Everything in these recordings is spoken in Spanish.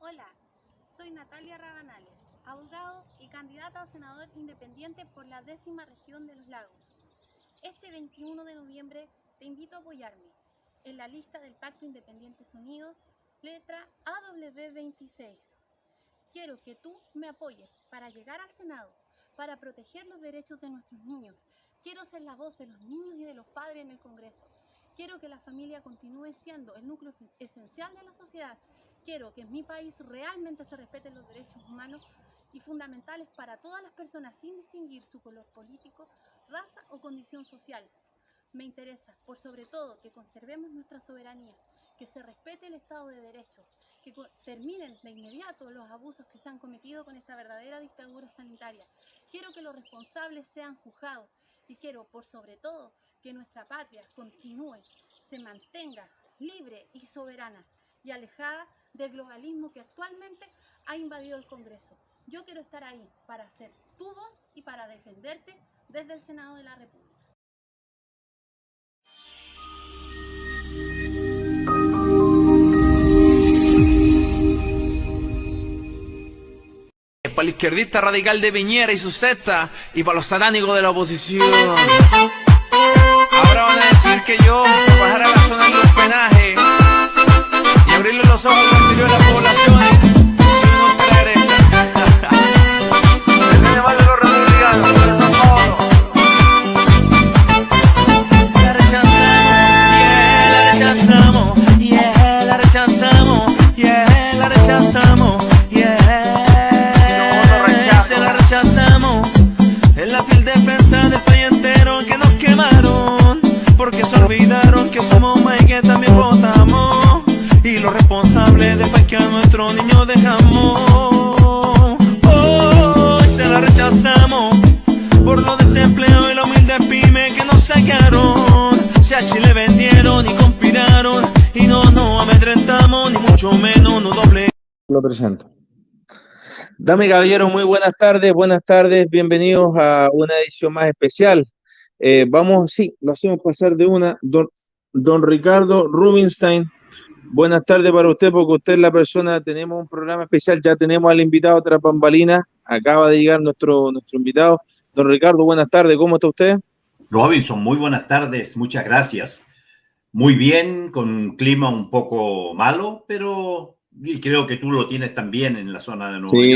Hola, soy Natalia Rabanales, abogado y candidata a senador independiente por la 10ª región de los Lagos. Este 21 de noviembre te invito a apoyarme en la lista del Pacto Independientes Unidos, letra AW26. Quiero que tú me apoyes para llegar al Senado, para proteger los derechos de nuestros niños. Quiero ser la voz de los niños y de los padres en el Congreso. Quiero que la familia continúe siendo el núcleo esencial de la sociedad. Quiero que en mi país realmente se respeten los derechos humanos y fundamentales para todas las personas sin distinguir su color político, raza o condición social. Me interesa, por sobre todo, que conservemos nuestra soberanía, que se respete el Estado de Derecho, que terminen de inmediato los abusos que se han cometido con esta verdadera dictadura sanitaria. Quiero que los responsables sean juzgados y quiero, por sobre todo, que nuestra patria continúe, se mantenga libre y soberana y alejada del globalismo que actualmente ha invadido el Congreso. Yo quiero estar ahí para ser tu voz y para defenderte desde el Senado de la República. Para el izquierdista radical de Piñera y su secta, y para los satánicos de la oposición. Ahora van a decir que yo bajar a la zona del hospedaje y abrirle los ojos al interior de la población. Soy un ultraderecha. Depende más de los republicanos, pero no todos. La rechazamos, yeah, la rechazamos, yeah, la rechazamos, yeah. En la fiel defensa del país entero que nos quemaron, porque se olvidaron que somos más y que también votamos, y los responsables del país que a nuestros niños dejamos. Hoy se la rechazamos por los desempleados y la humilde pyme que nos sacaron. Si a Chile vendieron y conspiraron y no nos amedrentamos, ni mucho menos nos doble. Lo presento. Dame, caballero, muy buenas tardes, bienvenidos a una edición más especial. Lo hacemos pasar de una. Don Ricardo Rubinstein, buenas tardes para usted, porque usted es la persona, tenemos un programa especial, ya tenemos al invitado tras bambalinas, acaba de llegar nuestro invitado. Don Ricardo, buenas tardes, ¿cómo está usted? Robinson, muy buenas tardes, muchas gracias. Muy bien, con un clima un poco malo, pero... Y creo que tú lo tienes también en la zona de Nueva York. Sí,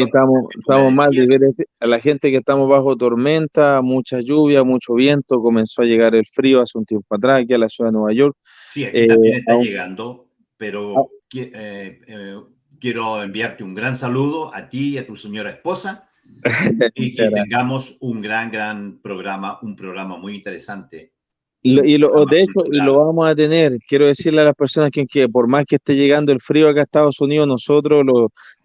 estamos mal de ver a la gente que estamos bajo tormenta, mucha lluvia, mucho viento, comenzó a llegar el frío hace un tiempo atrás aquí a la ciudad de Nueva York. Sí, aquí también está llegando, pero quiero enviarte un gran saludo a ti y a tu señora esposa y que tengamos un gran programa, un programa muy interesante. De hecho, lo vamos a tener. Quiero decirle a las personas que por más que esté llegando el frío acá a Estados Unidos, nosotros,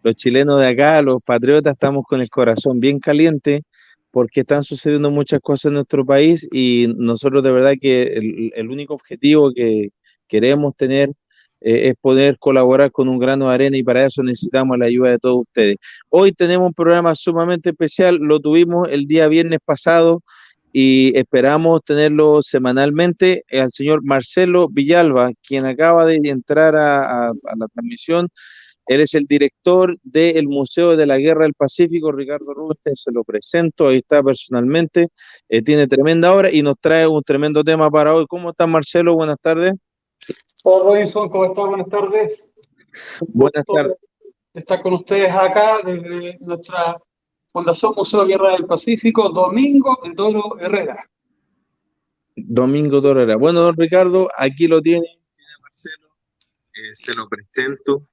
los chilenos de acá, los patriotas, estamos con el corazón bien caliente porque están sucediendo muchas cosas en nuestro país y nosotros de verdad que el único objetivo que queremos tener es poder colaborar con un grano de arena y para eso necesitamos la ayuda de todos ustedes. Hoy tenemos un programa sumamente especial, lo tuvimos el día viernes pasado y esperamos tenerlo semanalmente. Al señor Marcelo Villalba, quien acaba de entrar a la transmisión. Él es el director del Museo de la Guerra del Pacífico. Ricardo Rubinstein, se lo presento, ahí está personalmente. Tiene tremenda obra y nos trae un tremendo tema para hoy. ¿Cómo está, Marcelo? Buenas tardes. Hola, Robinson, ¿cómo estás? Buenas tardes. Buenas tardes. Estar con ustedes acá desde nuestra Fundación Museo de Guerra del Pacífico, Domingo de Toro Herrera. Domingo Toro Herrera. Bueno, don Ricardo, aquí lo tiene Marcelo, se lo presento.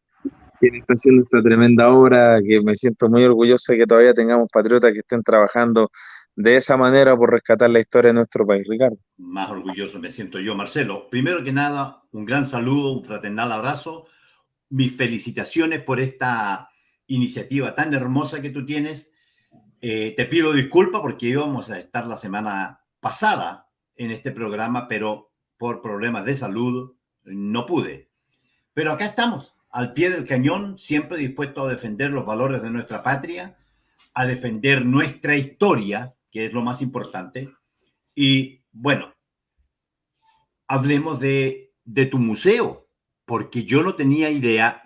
Quien está haciendo esta tremenda obra, que me siento muy orgulloso de que todavía tengamos patriotas que estén trabajando de esa manera por rescatar la historia de nuestro país. Ricardo. Más orgulloso me siento yo, Marcelo. Primero que nada, un gran saludo, un fraternal abrazo. Mis felicitaciones por esta iniciativa tan hermosa que tú tienes. Te pido disculpas porque íbamos a estar la semana pasada en este programa, pero por problemas de salud no pude. Pero acá estamos, al pie del cañón, siempre dispuestos a defender los valores de nuestra patria, a defender nuestra historia, que es lo más importante. Y bueno, hablemos de tu museo, porque yo no tenía idea.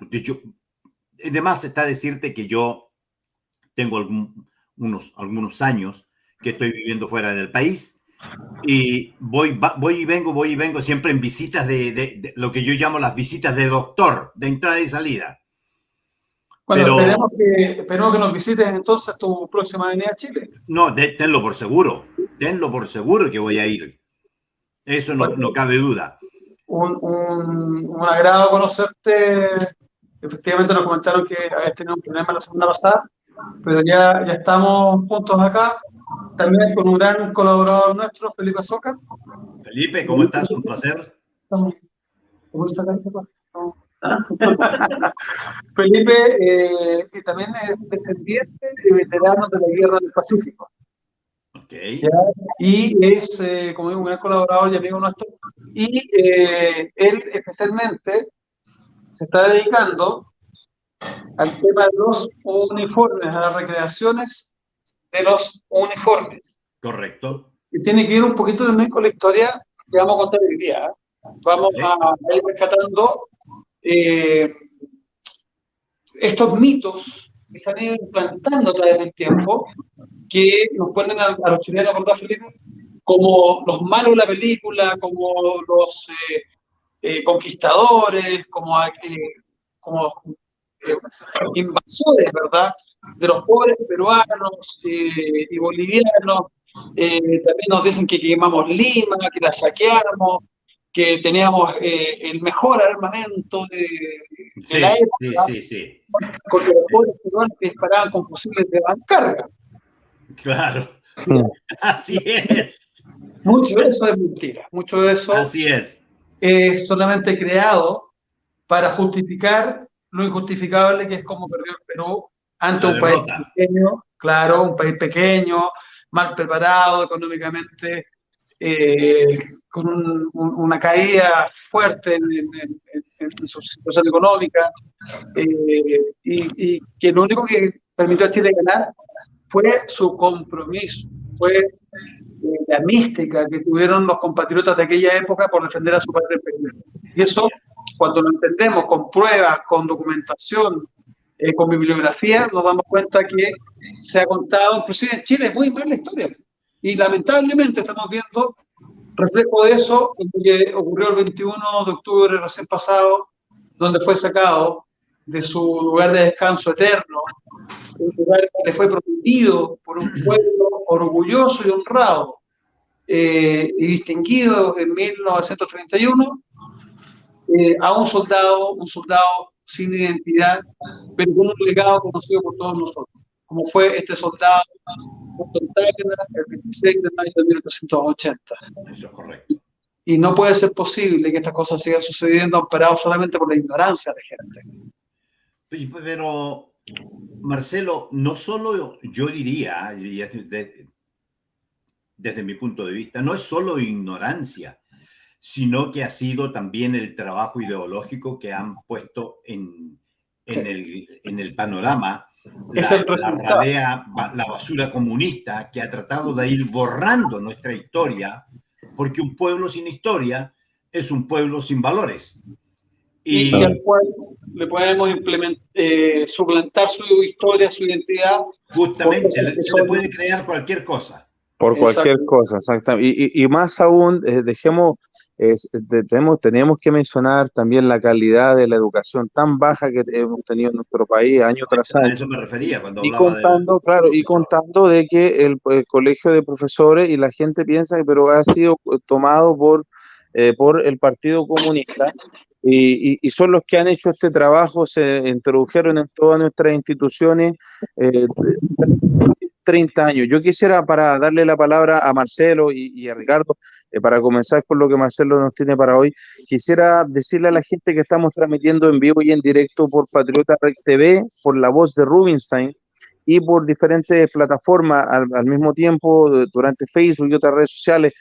Además está decirte que yo tengo algunos años que estoy viviendo fuera del país y voy y vengo siempre en visitas de lo que yo llamo las visitas de doctor, de entrada y salida. Bueno, Pero esperemos que nos visites entonces tu próxima venida a Chile. no, tenlo por seguro que voy a ir. Eso no cabe duda. Un agrado conocerte. Efectivamente nos comentaron que habías tenido un problema la semana pasada, pero ya estamos juntos acá, también con un gran colaborador nuestro, Felipe Soca. Felipe, ¿cómo estás? Un placer. Felipe, que también es descendiente de veteranos de la Guerra del Pacífico. Okay. ¿Ya? Y es, como digo, un gran colaborador y amigo nuestro. Y él especialmente se está dedicando al tema de los uniformes, a las recreaciones de los uniformes. Correcto. Y tiene que ir un poquito también con la historia que vamos a contar hoy día. Vamos a ir rescatando estos mitos que se han ido implantando a través del tiempo, que nos ponen a los chilenos, ¿verdad, Felipe? Como los malos de la película, como los conquistadores, como invasores, ¿verdad? De los pobres peruanos y bolivianos. También nos dicen que quemamos Lima, que la saqueamos, que teníamos el mejor armamento de la época. Sí. Contra los pobres peruanos que disparaban con fusiles de bancarga. Claro. Así es. Mucho de eso es mentira. Mucho de eso Así es solamente creado para justificar lo injustificable, que es como perdió el Perú ante un país pequeño, claro, un país pequeño, mal preparado económicamente, con una caída fuerte en su situación económica, y que lo único que permitió a Chile ganar fue su compromiso, fue la mística que tuvieron los compatriotas de aquella época por defender a su patria imperial. Y eso, cuando lo entendemos con pruebas, con documentación, con bibliografía, nos damos cuenta que se ha contado, inclusive en Chile, muy mal la historia. Y lamentablemente estamos viendo reflejo de eso en lo que ocurrió el 21 de octubre recién pasado, donde fue sacado de su lugar de descanso eterno, un lugar que le fue prometido por un pueblo orgulloso y honrado y distinguido en 1931, a un soldado sin identidad, pero con un legado conocido por todos nosotros, como fue este soldado el 26 de mayo de 1880. Eso es correcto. Y no puede ser posible que estas cosas sigan sucediendo amparados solamente por la ignorancia de gente. Pero, Marcelo, no solo yo diría, desde mi punto de vista, no es solo ignorancia, sino que ha sido también el trabajo ideológico que han puesto en el panorama la basura comunista que ha tratado de ir borrando nuestra historia, porque un pueblo sin historia es un pueblo sin valores. Y al cual le podemos suplantar su historia, su identidad. Justamente, se le puede crear cualquier cosa. Por cualquier cosa, exactamente. Y más aún, teníamos que mencionar también la calidad de la educación tan baja que hemos tenido en nuestro país año tras año. A eso me refería cuando hablaba contando de que el colegio de profesores y la gente piensa que pero ha sido tomado por el Partido Comunista y son los que han hecho este trabajo, se introdujeron en todas nuestras instituciones 30 años. Yo quisiera, para darle la palabra a Marcelo y a Ricardo, para comenzar con lo que Marcelo nos tiene para hoy, quisiera decirle a la gente que estamos transmitiendo en vivo y en directo por Patriota Rec TV, por La Voz de Rubinstein y por diferentes plataformas al mismo tiempo, durante Facebook y otras redes sociales.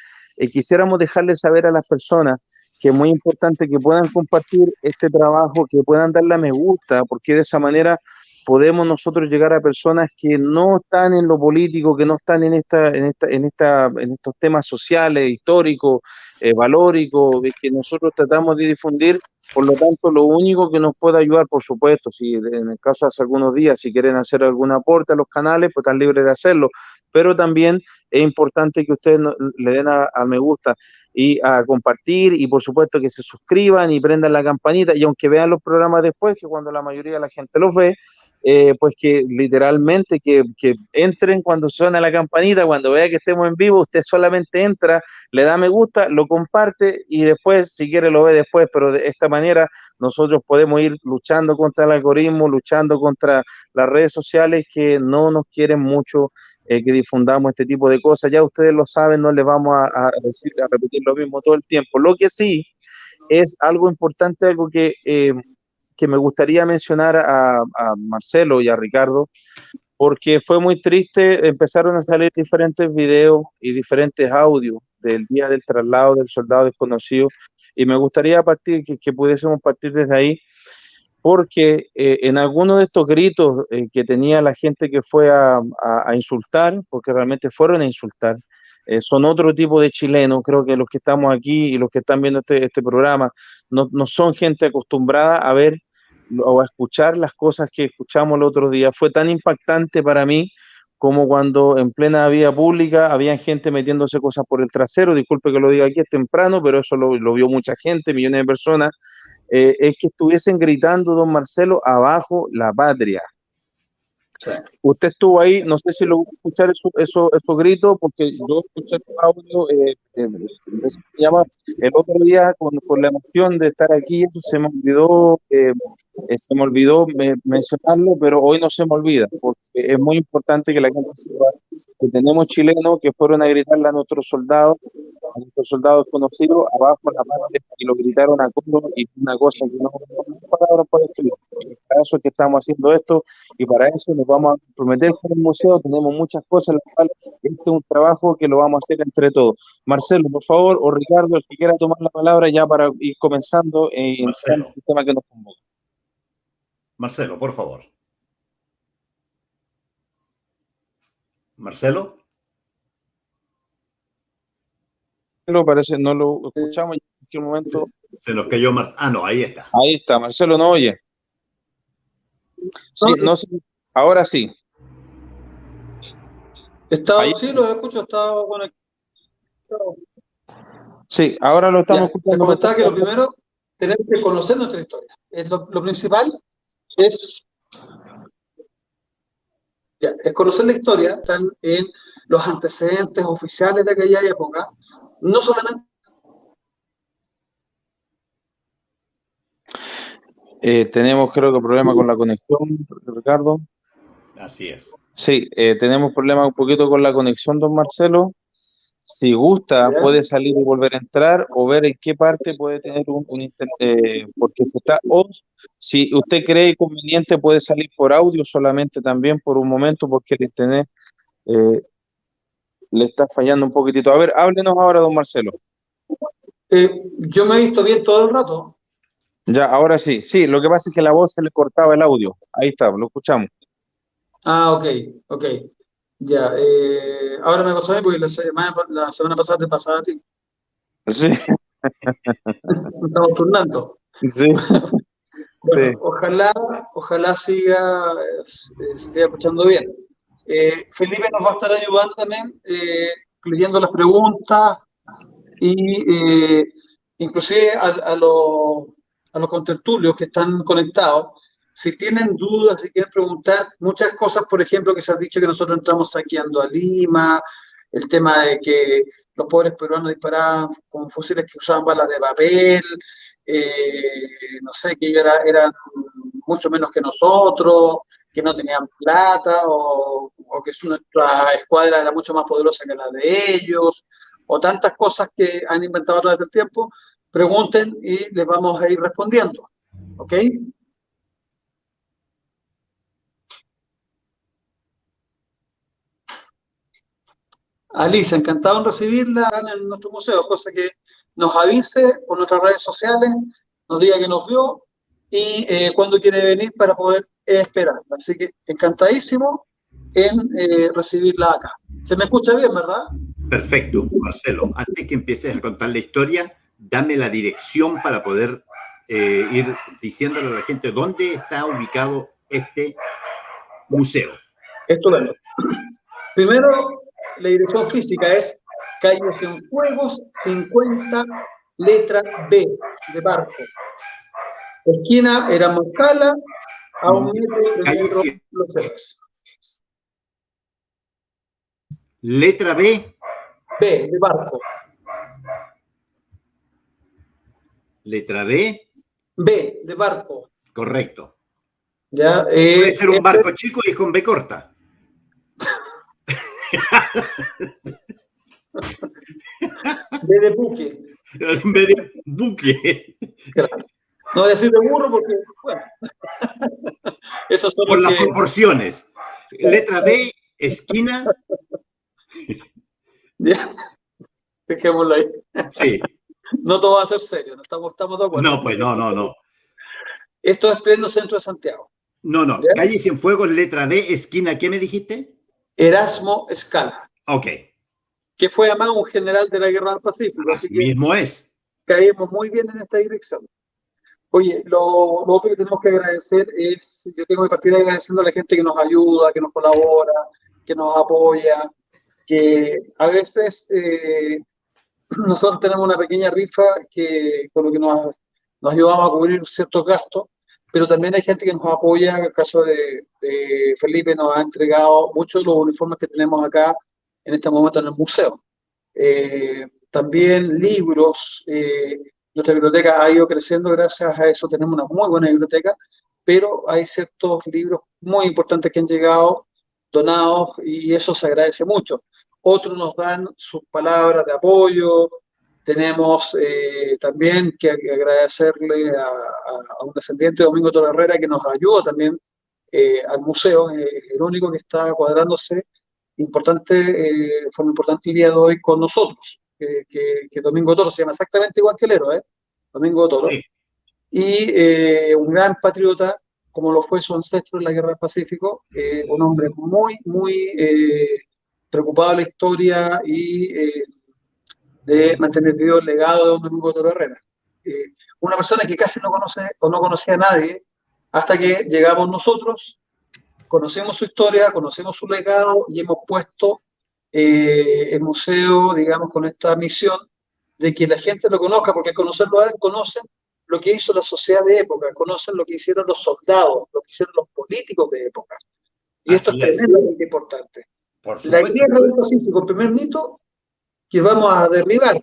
Quisiéramos dejarle saber a las personas que es muy importante que puedan compartir este trabajo, que puedan darle a me gusta, porque de esa manera podemos nosotros llegar a personas que no están en lo político, que no están en estos temas sociales, históricos, valóricos, que nosotros tratamos de difundir Por lo tanto, lo único que nos puede ayudar, por supuesto, si en el caso de hace algunos días, si quieren hacer algún aporte a los canales, pues están libres de hacerlo. Pero también es importante que ustedes le den a me gusta y a compartir, y por supuesto que se suscriban y prendan la campanita, y aunque vean los programas después, que cuando la mayoría de la gente los ve, pues que literalmente que entren cuando suena la campanita, cuando vea que estemos en vivo, usted solamente entra, le da me gusta, lo comparte y después, si quiere, lo ve después, pero de esta manera nosotros podemos ir luchando contra el algoritmo, luchando contra las redes sociales que no nos quieren mucho que difundamos este tipo de cosas. Ya ustedes lo saben, no les vamos a decir, a repetir lo mismo todo el tiempo. Lo que sí es algo importante, algo que me gustaría mencionar a Marcelo y a Ricardo, porque fue muy triste. Empezaron a salir diferentes videos y diferentes audios del día del traslado del soldado desconocido, y me gustaría partir, que pudiésemos partir desde ahí, porque en algunos de estos gritos que tenía la gente que fue a insultar, porque realmente fueron a insultar, son otro tipo de chilenos. Creo que los que estamos aquí y los que están viendo este programa no son gente acostumbrada a ver o a escuchar las cosas que escuchamos el otro día. Fue tan impactante para mí como cuando en plena vía pública había gente metiéndose cosas por el trasero. Disculpe que lo diga aquí, es temprano, pero eso lo vio mucha gente, millones de personas. Es que estuviesen gritando, don Marcelo, abajo la patria. Sí. Usted estuvo ahí, no sé si lo voy a escuchar esos gritos, porque yo escuché el audio, el otro día con la emoción de estar aquí, eso se me olvidó mencionarlo, pero hoy no se me olvida, porque es muy importante que la gente sepa que tenemos chilenos que fueron a gritarle a nuestros soldados conocidos, abajo la patria, y lo gritaron a coro, y una cosa que no palabras por escrito. Para eso es que estamos haciendo esto, y para eso nos vamos a comprometer con el museo. Tenemos muchas cosas, este es un trabajo que lo vamos a hacer entre todos. Marcelo, por favor, o Ricardo, el que quiera tomar la palabra ya para ir comenzando en el tema que nos convoca. Marcelo, por favor. Marcelo. Parece no lo escuchamos en cualquier momento. Se nos cayó Marcelo. Ah, no, ahí está. Ahí está, Marcelo, ¿no oye? Sí, no sé, ahora sí. Sí, lo escucho, estaba conectado. Sí, ahora lo estamos escuchando. Te comentaba que lo primero, tenemos que conocer nuestra historia. Lo principal es conocer la historia, están en los antecedentes oficiales de aquella época, no solamente. Tenemos, creo que, problema con la conexión, Ricardo. Así es. Sí, tenemos problemas un poquito con la conexión, don Marcelo. Si gusta, puede salir y volver a entrar, o ver en qué parte puede tener porque se está, o si usted cree conveniente, puede salir por audio solamente también por un momento, porque el internet le está fallando un poquitito. A ver, háblenos ahora, don Marcelo. Yo me he visto bien todo el rato. Ya, ahora sí. Sí, lo que pasa es que la voz se le cortaba el audio. Ahí está, lo escuchamos. Ah, ok. Ya, ahora me pasó a mí porque la semana pasada te pasaba a ti. Sí. Estamos turnando. Sí. Bueno, sí. ojalá siga escuchando bien. Felipe nos va a estar ayudando también, leyendo las preguntas y inclusive a los contertulios que están conectados. Si tienen dudas, si quieren preguntar, muchas cosas, por ejemplo, que se ha dicho que nosotros entramos saqueando a Lima, el tema de que los pobres peruanos disparaban con fusiles que usaban balas de papel, no sé, que eran mucho menos que nosotros, que no tenían plata, o que nuestra escuadra era mucho más poderosa que la de ellos, o tantas cosas que han inventado a través del tiempo. Pregunten y les vamos a ir respondiendo, ¿ok? Alicia, encantado en recibirla en nuestro museo, cosa que nos avise por nuestras redes sociales, nos diga que nos vio y cuándo quiere venir para poder esperar. Así que encantadísimo en recibirla acá. ¿Se me escucha bien, verdad? Perfecto, Marcelo. Antes que empieces a contar la historia, dame la dirección para poder ir diciéndole a la gente dónde está ubicado este museo. Estupendo. Primero, la dirección física es calle Cienfuegos 50, letra B, de Barco. Esquina Erasmuscala, a 1 metro de Calle metro Cien- Los Héroes. Letra B, B, de Barco. letra B, B, de Barco. correcto. ¿Ya? Puede ser un barco chico y es con B corta. B de buque. En vez de buque. Claro. No voy a decir de burro porque, bueno, esos son Por los las que... proporciones. Letra B, esquina. Ya, dejémoslo ahí. Sí. No todo va a ser serio, no estamos de acuerdo. No, pues no. Esto es pleno centro de Santiago. No. ¿Ya? Calle Cienfuegos, letra B, esquina, ¿qué me dijiste? Erasmo Escala, Ok. que fue además un general de la Guerra del Pacífico, Así así que mismo es. caímos muy bien en esta dirección. Oye, lo otro que tenemos que agradecer es, yo tengo que partir agradeciendo a la gente que nos ayuda, que nos colabora, que nos apoya, que a veces nosotros tenemos una pequeña rifa que con lo que nos ayudamos a cubrir ciertos gastos, pero también hay gente que nos apoya. En el caso de Felipe nos ha entregado muchos de los uniformes que tenemos acá en este momento en el museo. También libros. Nuestra biblioteca ha ido creciendo gracias a eso, tenemos una muy buena biblioteca, pero hay ciertos libros muy importantes que han llegado donados y eso se agradece mucho. Otros nos dan sus palabras de apoyo. Tenemos también que agradecerle a un descendiente, Domingo Toro Herrera, que nos ayuda también al museo, el único que está cuadrándose fue un importante día de hoy con nosotros, que Domingo Toro se llama exactamente igual que el héroe, Domingo Toro, Sí. y un gran patriota, como lo fue su ancestro en la Guerra del Pacífico, un hombre muy preocupado de la historia y de mantener vivo el legado de don Domingo Toro Herrera. Una persona que casi no conoce o no conocía a nadie hasta que llegamos nosotros, conocemos su historia, conocemos su legado y hemos puesto el museo, digamos, con esta misión de que la gente lo conozca, porque al conocerlo a él, conocen lo que hizo la sociedad de época, conocen lo que hicieron los soldados, lo que hicieron los políticos de época. Y esto Así es es. tremendamente importante. Por La supuesto. guerra del Pacífico, el primer mito que vamos a derribar,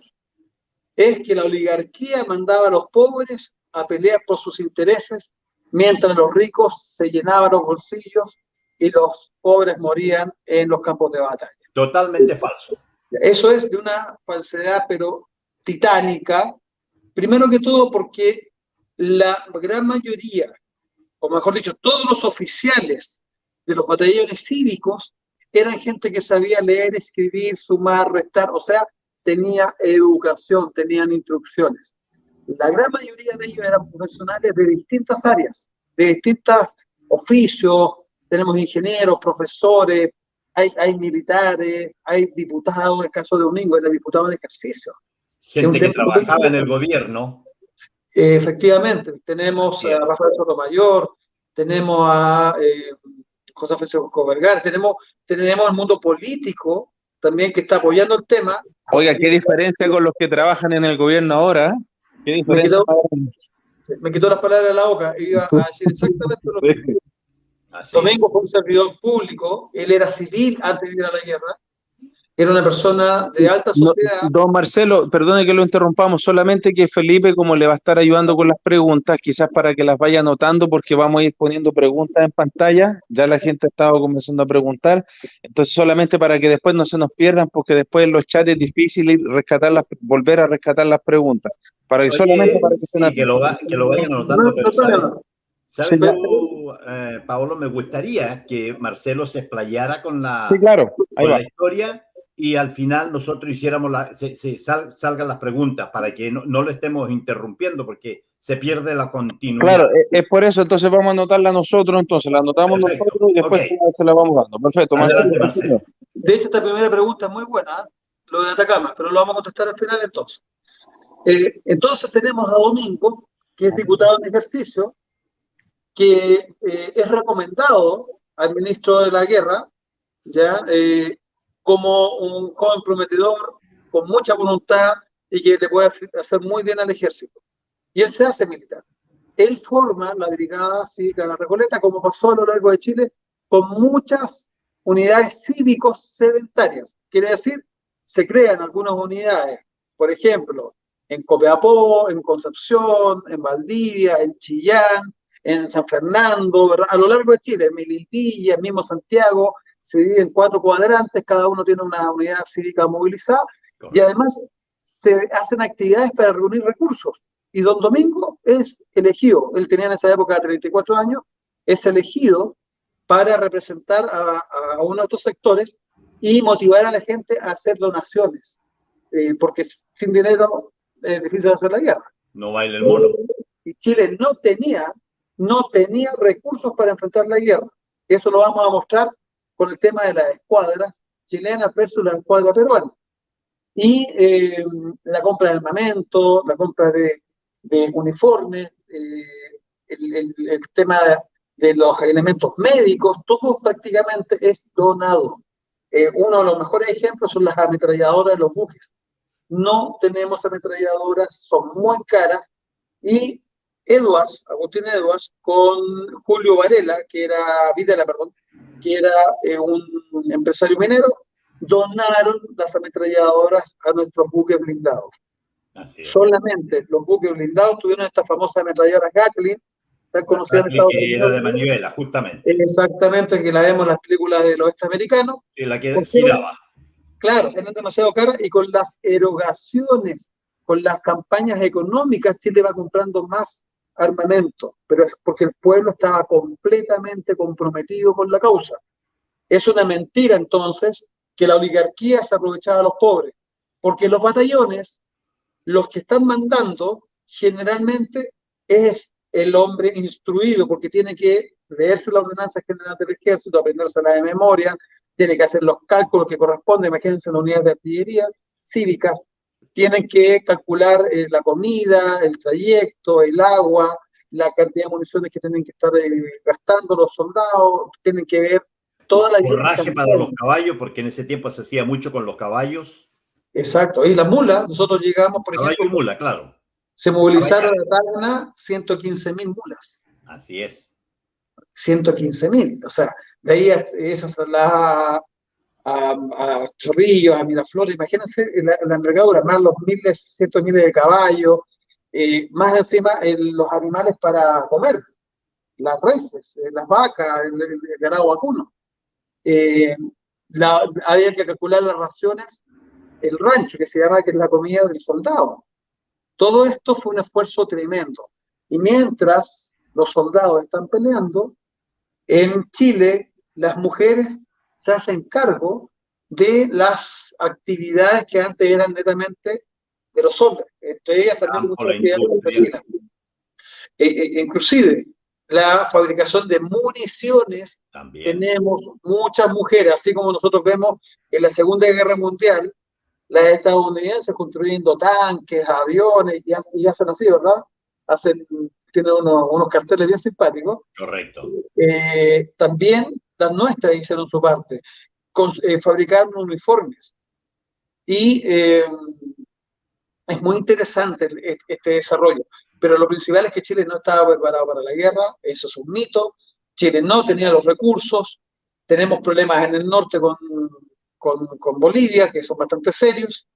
es que la oligarquía mandaba a los pobres a pelear por sus intereses, mientras los ricos se llenaban los bolsillos y los pobres morían en los campos de batalla. Totalmente falso. Eso es de una falsedad, pero titánica, primero que todo porque la gran mayoría, o mejor dicho, todos los oficiales de los batallones cívicos eran gente que sabía leer, escribir, sumar, restar, o sea, tenía educación, tenían instrucciones. La gran mayoría de ellos eran profesionales de distintas áreas, de distintos oficios. Tenemos ingenieros, profesores, hay militares, hay diputados. En el caso de Domingo era diputado en ejercicio. Gente que trabajaba en el gobierno. Efectivamente, tenemos a Rafael Sotomayor, tenemos a José Francisco Vergara, tenemos el mundo político también que está apoyando el tema. Oiga, qué diferencia con los que trabajan en el gobierno ahora. ¿Qué diferencia? Me quitó las palabras de la boca, iba a decir exactamente lo mismo. Domingo fue un servidor público, él era civil antes de ir a la guerra, era una persona de alta sociedad. Don Marcelo, perdone que lo interrumpamos, solamente que Felipe, como le va a estar ayudando con las preguntas, quizás para que las vaya anotando, porque vamos a ir poniendo preguntas en pantalla, ya la gente ha estado comenzando a preguntar, entonces solamente para que después no se nos pierdan, porque después en los chats es difícil volver a rescatar las preguntas, para que solamente para que sí, que lo vayan anotando, pero ¿sabes tú, Paolo? Me gustaría que Marcelo se explayara con la, sí, claro, con la historia y al final nosotros hiciéramos salgan las preguntas para que no lo estemos interrumpiendo porque se pierde la continuidad. Claro, es por eso, entonces vamos a anotarla nosotros, entonces la anotamos nosotros y después se la vamos dando. Perfecto, adelante, Marcelo. De hecho, esta primera pregunta es muy buena, lo de Atacama, pero lo vamos a contestar al final entonces. Entonces tenemos a Domingo que es diputado en ejercicio, que es recomendado al ministro de la Guerra, ¿ya? Como un joven prometedor, con mucha voluntad y que le puede hacer muy bien al ejército. Y él se hace militar. Él forma la Brigada Cívica de la Recoleta, como pasó a lo largo de Chile, con muchas unidades cívicos sedentarias. Quiere decir, se crean algunas unidades, por ejemplo, en Copiapó, en Concepción, en Valdivia, en Chillán, en San Fernando, ¿verdad? A lo largo de Chile, en Melipilla, mismo Santiago, se divide en 4 cuadrantes, cada uno tiene una unidad cívica movilizada, y además se hacen actividades para reunir recursos. Y don Domingo es elegido, él tenía en esa época 34 años, es elegido para representar a uno de estos sectores y motivar a la gente a hacer donaciones, porque sin dinero es difícil hacer la guerra. No baila el mono. Y Chile no tenía recursos para enfrentar la guerra. Eso lo vamos a mostrar con el tema de las escuadras chilenas versus las escuadras peruanas. Y la compra de armamento, la compra de uniformes, el tema de los elementos médicos, todo prácticamente es donado. Uno de los mejores ejemplos son las ametralladoras de los buques. No tenemos ametralladoras, son muy caras, y Agustín Edwards, con Julio Varela, Videla, que era un empresario minero, donaron las ametralladoras a nuestros buques blindados. Solamente los buques blindados tuvieron esta famosa ametralladora Gatling, tan conocida en Estados Unidos. Era de manivela, justamente. Exactamente, que la vemos en las películas del oeste americano. Y la que giraba. Claro, eran demasiado caras, y con las erogaciones, con las campañas económicas, Chile va comprando más armamento, pero es porque el pueblo estaba completamente comprometido con la causa. Es una mentira, entonces, que la oligarquía se aprovechaba de los pobres, porque los batallones, los que están mandando, generalmente es el hombre instruido, porque tiene que leerse la ordenanza general del ejército, aprendérsela de memoria, tiene que hacer los cálculos que corresponden, imagínense las unidades de artillería cívicas, tienen que calcular la comida, el trayecto, el agua, la cantidad de municiones que tienen que estar gastando los soldados, tienen que ver toda la... Forraje para los caballos, porque en ese tiempo se hacía mucho con los caballos. Exacto, y las mulas, nosotros llegamos, por caballo ejemplo... y mula, claro. Se movilizaron a Tacna 115.000 mulas. Así es. 115.000, o sea, de ahí eso se traslada a Chorrillos, a Miraflores, imagínense la envergadura, más los cientos de miles de caballos, más encima los animales para comer, las reses, las vacas, el ganado vacuno. Había que calcular las raciones, el rancho, que se llama, que es la comida del soldado. Todo esto fue un esfuerzo tremendo. Y mientras los soldados están peleando, en Chile las mujeres se hacen cargo de las actividades que antes eran netamente de los hombres. Entre ellas también muchas actividades campesinas. Inclusive la fabricación de municiones, también tenemos muchas mujeres, así como nosotros vemos en la Segunda Guerra Mundial, las estadounidenses construyendo tanques, aviones, y hacen así, ¿verdad? Tienen unos carteles bien simpáticos. Correcto. También las nuestras hicieron su parte, fabricaron uniformes. Y es muy interesante este desarrollo, pero lo principal es que Chile no estaba preparado para la guerra, eso es un mito. Chile no tenía los recursos, tenemos problemas en el norte con Bolivia, que son bastante serios.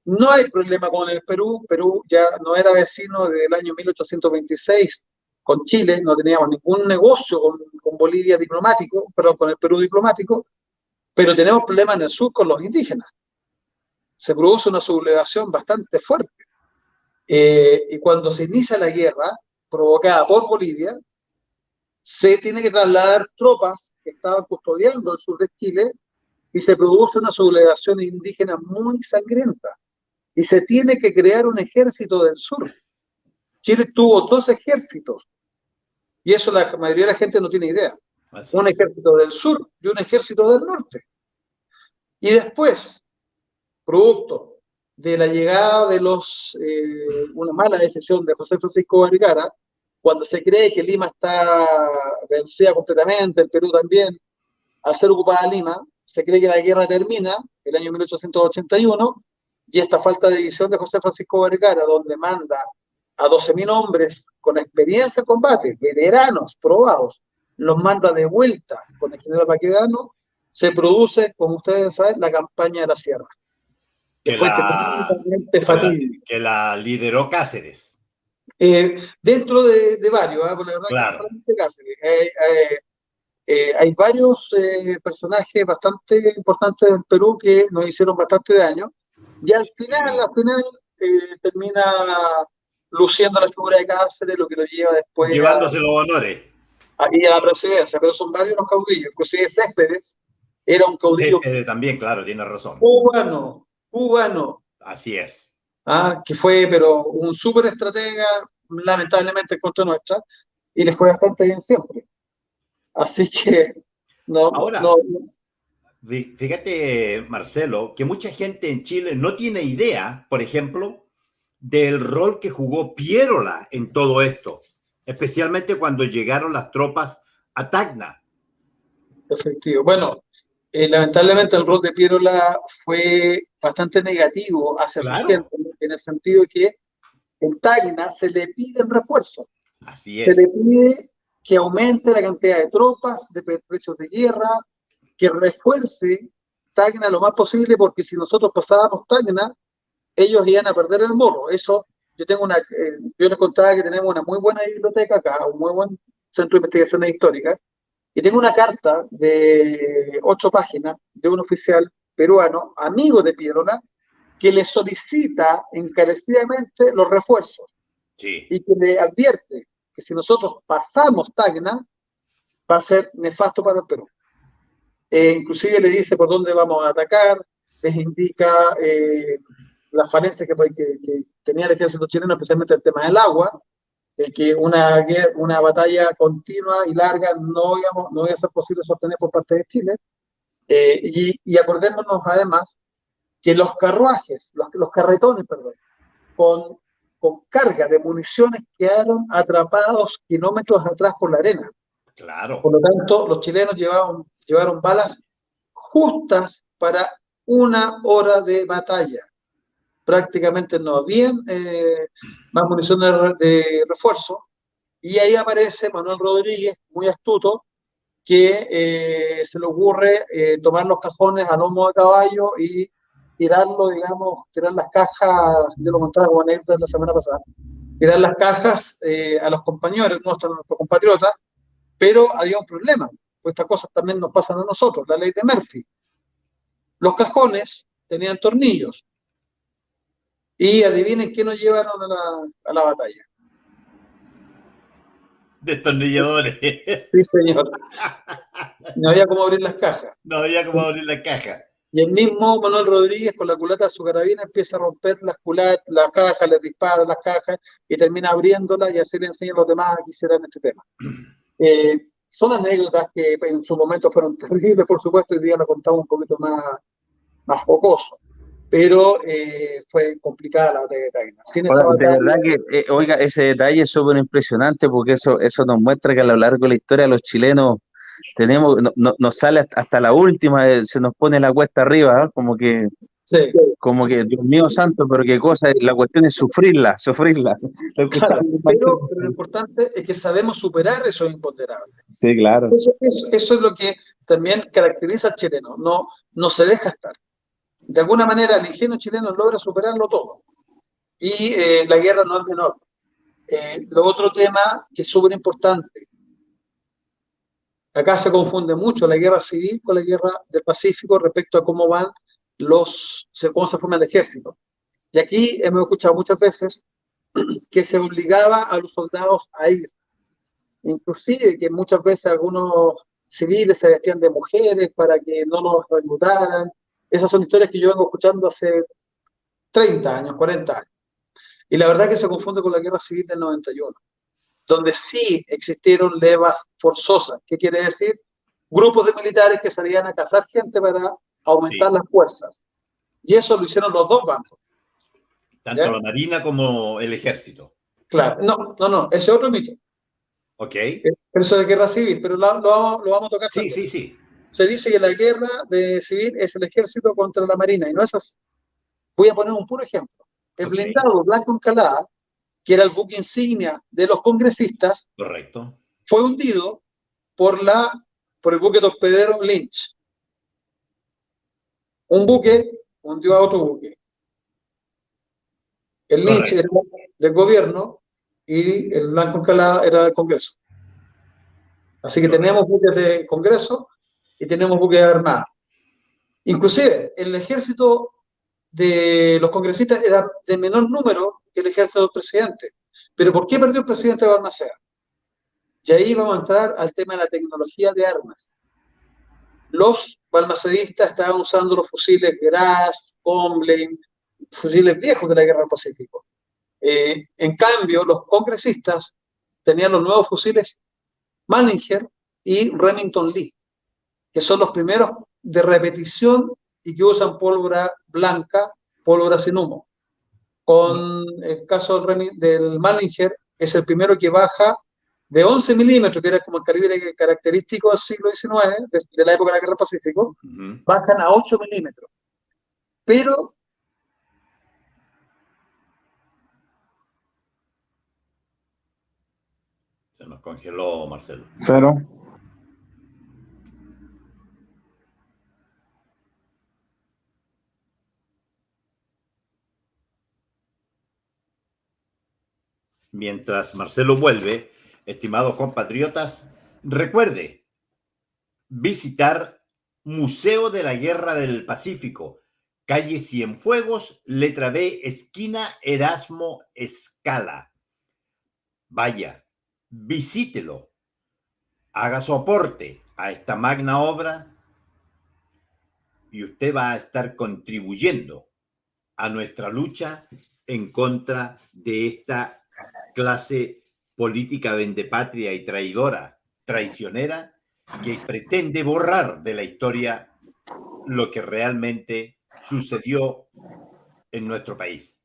No hay problema con el Perú. Perú ya no era vecino desde el año 1826 con Chile, no teníamos ningún negocio con Bolivia diplomático, perdón, con el Perú diplomático, pero tenemos problemas en el sur con los indígenas. Se produce una sublevación bastante fuerte. Y cuando se inicia la guerra provocada por Bolivia, se tiene que trasladar tropas que estaban custodiando el sur de Chile, y se produce una sublevación indígena muy sangrienta. Y se tiene que crear un ejército del sur. Chile tuvo 2 ejércitos, y eso la mayoría de la gente no tiene idea. Un ejército del sur y un ejército del norte. Y después, producto de la llegada de una mala decisión de José Francisco Vergara, cuando se cree que Lima está vencida completamente, el Perú también, al ser ocupada Lima, se cree que la guerra termina el año 1881, y esta falta de visión de José Francisco Vergara, donde manda a 12.000 hombres con experiencia en combate, veteranos, probados, los manda de vuelta con el general Baquedano, se produce, como ustedes saben, la campaña de la Sierra, que fue tremendamente fatídica. Que la lideró Cáceres. Dentro de varios, por la verdad que no Claro. solamente Cáceres, hay varios personajes bastante importantes del Perú que nos hicieron bastante daño, y al final termina luciendo la figura de Cáceres, lo que lo lleva después llevándose los honores. a la presidencia, pero son varios los caudillos, inclusive Céspedes era un caudillo Céspedes también, claro, tiene razón. cubano, Así es. que fue pero un súper estratega, lamentablemente en contra nuestra, y le fue bastante bien siempre. Así que Ahora, fíjate, Marcelo, que mucha gente en Chile no tiene idea, por ejemplo, del rol que jugó Piérola en todo esto, especialmente cuando llegaron las tropas a Tacna. Efectivo. Bueno, lamentablemente el rol de Piérola fue bastante negativo hacia su gente, en el sentido de que en Tacna se le piden refuerzos. Así es. Se le pide que aumente la cantidad de tropas, de pertrechos de guerra, que refuerce Tacna lo más posible, porque si nosotros pasábamos Tacna, ellos iban a perder el morro. Eso, yo les contaba que tenemos una muy buena biblioteca acá, un muy buen centro de investigaciones históricas, y tengo una carta de 8 páginas de un oficial peruano, amigo de Piérola, que le solicita encarecidamente los refuerzos. Sí. Y que le advierte que si nosotros pasamos Tacna, va a ser nefasto para el Perú. Inclusive le dice por dónde vamos a atacar, les indica las falencias que tenía el ejército chileno, especialmente el tema del agua, que una batalla continua y larga no iba a ser posible sostener por parte de Chile. Y acordémonos además que los carruajes, los carretones, perdón, con carga de municiones quedaron atrapados kilómetros atrás por la arena. Claro. Por lo tanto, los chilenos llevaron balas justas para 1 hora de batalla. Prácticamente no habían más munición de refuerzo, y ahí aparece Manuel Rodríguez, muy astuto, que se le ocurre tomar los cajones a lomo de caballo y tirar las cajas, yo lo contaba como anécdota la semana pasada, tirar las cajas a los compañeros, nuestros compatriotas, pero había un problema, pues estas cosas también nos pasan a nosotros, la ley de Murphy. Los cajones tenían tornillos, y adivinen qué nos llevaron a la batalla. Destornilladores. Sí, señor. No había cómo abrir las cajas. No había cómo abrir las cajas. Y el mismo Manuel Rodríguez, con la culata de su carabina, empieza a romper las cajas, les dispara las cajas y termina abriéndolas, y así le enseña a los demás a que hicieran este tema. Son anécdotas que en su momento fueron terribles, por supuesto, y hoy día lo contamos un poquito más jocoso. Pero fue complicada la batalla de Tacna. De verdad que, oiga, ese detalle es súper impresionante, porque eso nos muestra que a lo largo de la historia los chilenos nos sale hasta la última, se nos pone la cuesta arriba, ¿eh? Sí. Como que, Dios mío santo, pero qué cosa, la cuestión es sufrirla. Claro, pero lo importante es que sabemos superar esos imponderables. Sí, claro. Eso es lo que también caracteriza al chileno, no se deja estar. De alguna manera el ingenio chileno logra superarlo todo, y la guerra no es menor. Lo otro tema que es súper importante, acá se confunde mucho la guerra civil con la guerra del Pacífico respecto a cómo cómo se forma el ejército. Y aquí hemos escuchado muchas veces que se obligaba a los soldados a ir, inclusive que muchas veces algunos civiles se vestían de mujeres para que no los reclutaran. Esas son historias que yo vengo escuchando hace 30 años, 40 años. Y la verdad que se confunde con la guerra civil del 91, donde sí existieron levas forzosas. ¿Qué quiere decir? Grupos de militares que salían a cazar gente para aumentar las fuerzas. Y eso lo hicieron los dos bandos. Tanto ¿ya? la Marina como el Ejército. Claro, no, ese es otro mito. ¿Ok? Eso de guerra civil, pero lo vamos a tocar Sí, también. sí, sí. Se dice que la guerra civil es el ejército contra la marina, y no es así. Voy a poner un puro ejemplo. El Ok, blindado Blanco Encalada, que era el buque insignia de los congresistas, correcto. fue hundido por el buque torpedero Lynch. Un buque hundió a otro buque. El Lynch era Correcto. del gobierno y el Blanco Encalada era del Congreso. Así que Correcto. tenemos buques de Congreso y tenemos buques de Armada. Inclusive, el ejército de los congresistas era de menor número que el ejército del presidente. Pero ¿por qué perdió el presidente Balmaceda? Y ahí vamos a entrar al tema de la tecnología de armas. Los balmacedistas estaban usando los fusiles Graz, Comblin, fusiles viejos de la Guerra del Pacífico. En cambio, los congresistas tenían los nuevos fusiles Manninger y Remington Lee, que son los primeros de repetición y que usan pólvora blanca, pólvora sin humo. Con el caso del Manninger, es el primero que baja de 11 milímetros, que era como el calibre característico del siglo XIX, de la época de la Guerra del Pacífico, bajan a 8 milímetros. Pero Se nos congeló, Marcelo. Claro. Mientras Marcelo vuelve, estimados compatriotas, recuerde visitar Museo de la Guerra del Pacífico, calle Cienfuegos, letra B, esquina Erasmo Escala. Vaya, visítelo, haga su aporte a esta magna obra y usted va a estar contribuyendo a nuestra lucha en contra de esta clase política vendepatria y traidora, traicionera, que pretende borrar de la historia lo que realmente sucedió en nuestro país.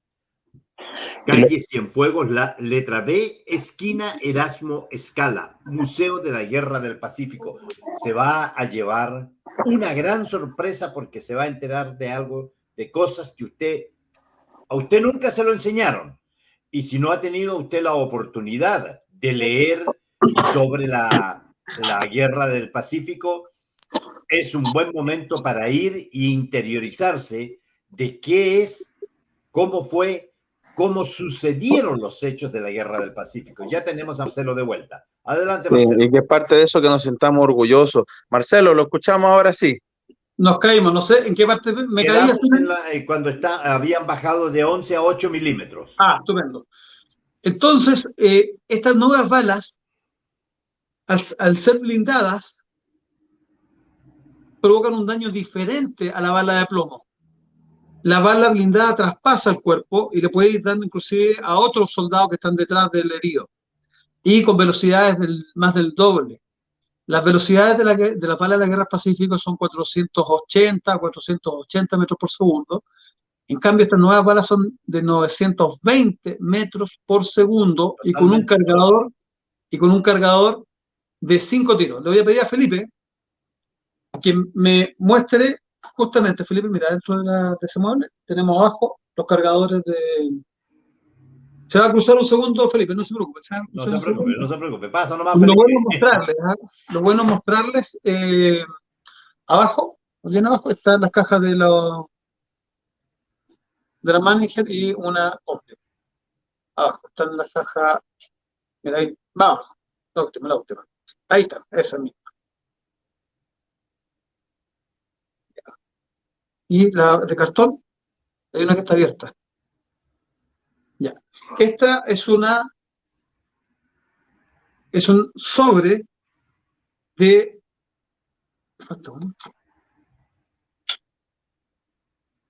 Calle Cienfuegos, la letra B, esquina Erasmo Escala, Museo de la Guerra del Pacífico. Se va a llevar una gran sorpresa porque se va a enterar de algo, de cosas que a usted nunca se lo enseñaron. Y si no ha tenido usted la oportunidad de leer sobre la Guerra del Pacífico, es un buen momento para ir e interiorizarse de qué es, cómo fue, cómo sucedieron los hechos de la Guerra del Pacífico. Ya tenemos a Marcelo de vuelta. Adelante, Sí, Marcelo. y que es parte de eso que nos sintamos orgullosos. Marcelo, lo escuchamos ahora sí. nos caímos, no sé en qué parte me caí. Quedamos cuando habían bajado de 11 a 8 milímetros. Ah, estupendo. Entonces, estas nuevas balas, al ser blindadas, provocan un daño diferente a la bala de plomo. La bala blindada traspasa el cuerpo y le puede ir dando inclusive a otros soldados que están detrás del herido. Y con velocidades más del doble. Las velocidades de la bala de la Guerra del Pacífico son 480 metros por segundo. En cambio, estas nuevas balas son de 920 metros por segundo y con un cargador de 5 tiros. Le voy a pedir a Felipe que me muestre justamente, Felipe, mira, dentro de ese mueble tenemos abajo los cargadores de... Se va a cruzar un segundo, Felipe, no se preocupe. No se preocupe, no se preocupe. Pasa nomás, Lo Felipe. bueno es mostrarles, lo bueno es mostrarles abajo, bien abajo, están las cajas de la Manager y una Opel. Abajo están las cajas, mira ahí, vamos, la última. Ahí está, esa misma. Y la de cartón, hay una que está abierta. Ya. Esta es un sobre de... Falta uno.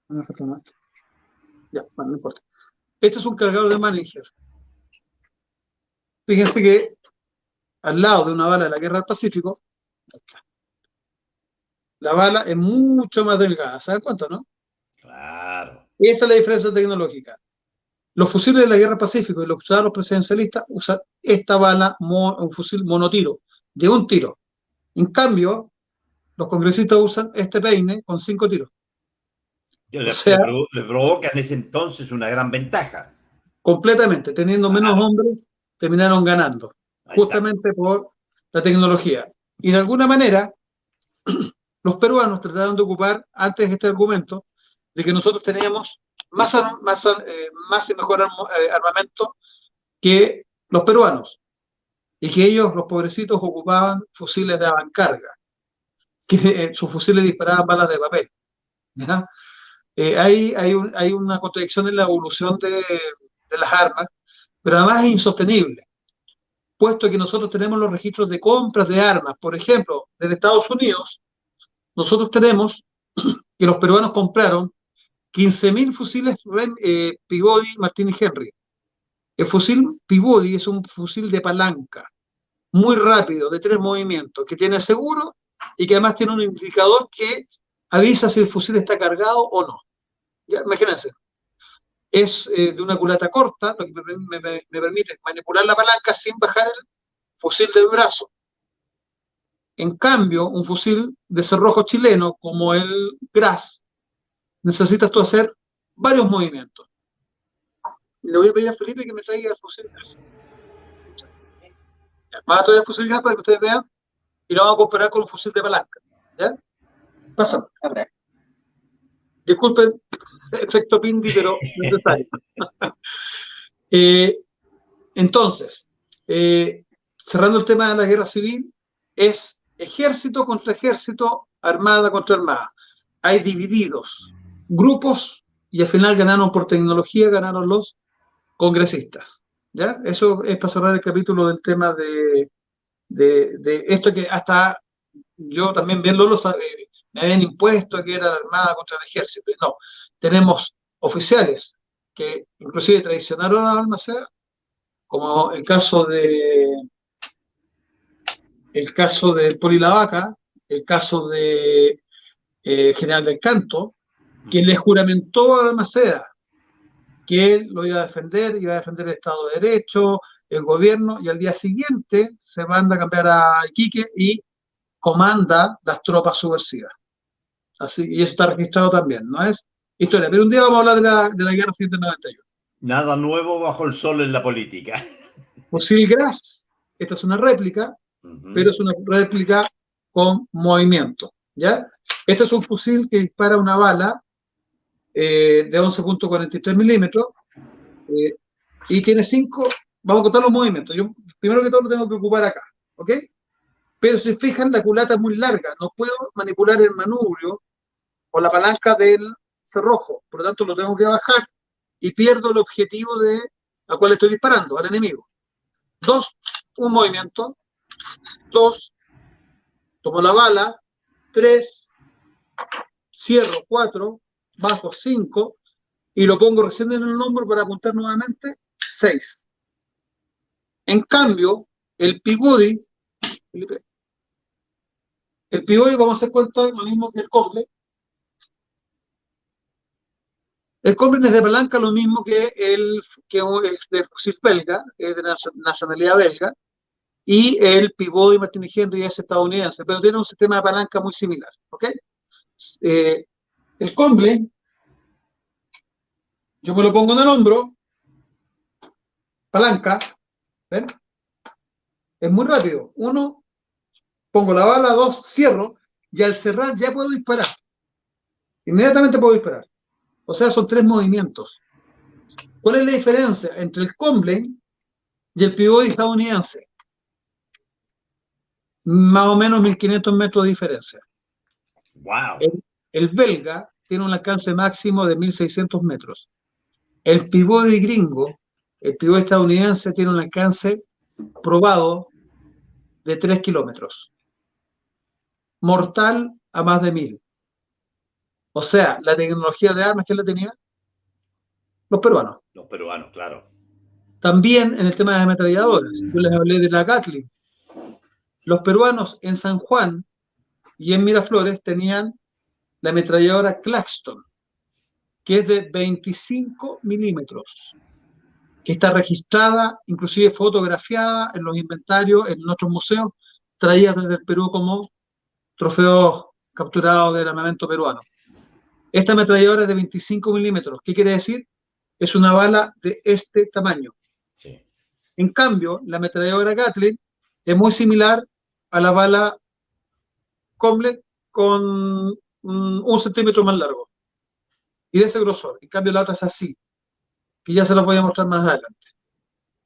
No falta más. Ya, bueno, no importa. Este es un cargador de Manager. Fíjense que al lado de una bala de la Guerra del Pacífico, la bala es mucho más delgada. ¿Saben cuánto, no? Claro. Esa es la diferencia tecnológica. Los fusiles de la Guerra del Pacífico y los usados los presidencialistas usan esta bala, un fusil monotiro, de un tiro. En cambio, los congresistas usan este peine con 5 tiros. O sea, Le provoca en ese entonces una gran ventaja. completamente, teniendo menos hombres, terminaron ganando, justamente por la tecnología. Y de alguna manera, los peruanos trataron de ocupar antes este argumento de que nosotros teníamos más y mejor armamento que los peruanos, y que ellos, los pobrecitos, ocupaban fusiles de avancarga, que sus fusiles disparaban balas de papel. ¿Ya? Hay una contradicción en la evolución de las armas, pero además es insostenible, puesto que nosotros tenemos los registros de compras de armas. Por ejemplo, desde Estados Unidos, nosotros tenemos que los peruanos compraron 15.000 fusiles Peabody Martini Henry. El fusil Peabody es un fusil de palanca, muy rápido, de 3 movimientos, que tiene seguro y que además tiene un indicador que avisa si el fusil está cargado o no. Ya, imagínense. Es de una culata corta, lo que me permite manipular la palanca sin bajar el fusil del brazo. En cambio, un fusil de cerrojo chileno, como el Graz, necesitas tú hacer varios movimientos. Le voy a pedir a Felipe que me traiga el fusil Graz. Vamos a traer el fusil Graz para que ustedes vean y lo vamos a comparar con el fusil de palanca. ¿Ya? Pasa. Disculpen, efecto Pindi, pero necesario. Entonces, cerrando el tema de la guerra civil, es ejército contra ejército, armada contra armada. Hay divididos grupos y al final ganaron por tecnología, ganaron los congresistas. ¿Ya? Eso es para cerrar el capítulo del tema de esto que hasta yo también bien lo sabía. Me habían impuesto que era la armada contra el ejército. No, tenemos oficiales que inclusive traicionaron a Balmaceda, como el caso de Poli Lavaca, el caso de General del Canto, quien le juramentó a Balmaceda que él lo iba a defender el Estado de Derecho, el gobierno, y al día siguiente se manda a cambiar a Iquique y comanda las tropas subversivas. Así, y eso está registrado también, no es historia. Pero un día vamos a hablar de la guerra civil del 91. Nada nuevo bajo el sol en la política. Fusil Graz, esta es una réplica, pero es una réplica con movimiento, ¿ya? Este es un fusil que dispara una bala de 11.43 milímetros y tiene 5, vamos a contar los movimientos. Yo primero que todo lo tengo que ocupar acá, ¿ok? Pero si fijan, la culata es muy larga, no puedo manipular el manubrio o la palanca del cerrojo, por lo tanto lo tengo que bajar y pierdo el objetivo al cual estoy disparando, al enemigo. 2, un movimiento. 2, tomo la bala. 3, cierro. 4, bajo. 5 y lo pongo recién en el hombro para apuntar nuevamente. 6. En cambio, el Peabody, vamos a hacer cuenta lo mismo que el Coble. El Coble es de palanca, lo mismo que es de fusil belga, es de nacionalidad belga, y el Peabody Martini Henry es estadounidense, pero tiene un sistema de palanca muy similar, ¿ok? El Coble, yo me lo pongo en el hombro, palanca, ¿ven? Es muy rápido. 1, pongo la bala. 2, cierro, y al cerrar ya puedo disparar. Inmediatamente puedo disparar. O sea, son 3 movimientos. ¿Cuál es la diferencia entre el Coble y el Peabody estadounidense? Más o menos 1500 metros de diferencia. Wow. El belga tiene un alcance máximo de 1600 metros. El Peabody gringo, el Peabody estadounidense, tiene un alcance probado de 3 kilómetros. Mortal a más de 1000. O sea, la tecnología de armas, ¿quién la tenía? Los peruanos. Los peruanos, claro. También en el tema de ametralladoras. Yo les hablé de la Gatling. Los peruanos en San Juan y en Miraflores tenían la ametralladora Claxton, que es de 25 milímetros. que está registrada, inclusive fotografiada en los inventarios, en nuestros museos, traídas desde el Perú como trofeos capturados del armamento peruano. Esta ametralladora es de 25 milímetros. ¿Qué quiere decir? Es una bala de este tamaño. Sí. En cambio, la ametralladora Gatling es muy similar a la bala Comlet con 1 centímetro más largo y de ese grosor. En cambio, la otra es así, que ya se los voy a mostrar más adelante.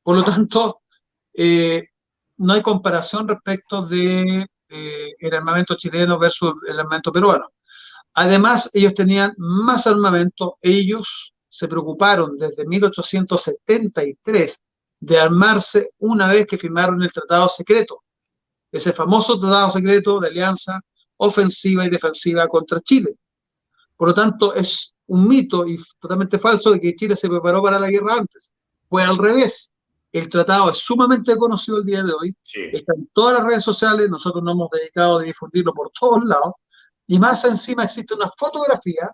Por lo tanto, no hay comparación respecto de el armamento chileno versus el armamento peruano. Además, ellos tenían más armamento. Ellos se preocuparon desde 1873 de armarse una vez que firmaron el Tratado Secreto, ese famoso Tratado Secreto de alianza ofensiva y defensiva contra Chile. Por lo tanto, es un mito y totalmente falso de que Chile se preparó para la guerra antes. Fue al revés. El tratado es sumamente conocido el día de hoy, Sí. está en todas las redes sociales, nosotros nos hemos dedicado a difundirlo por todos lados, y más encima existe una fotografía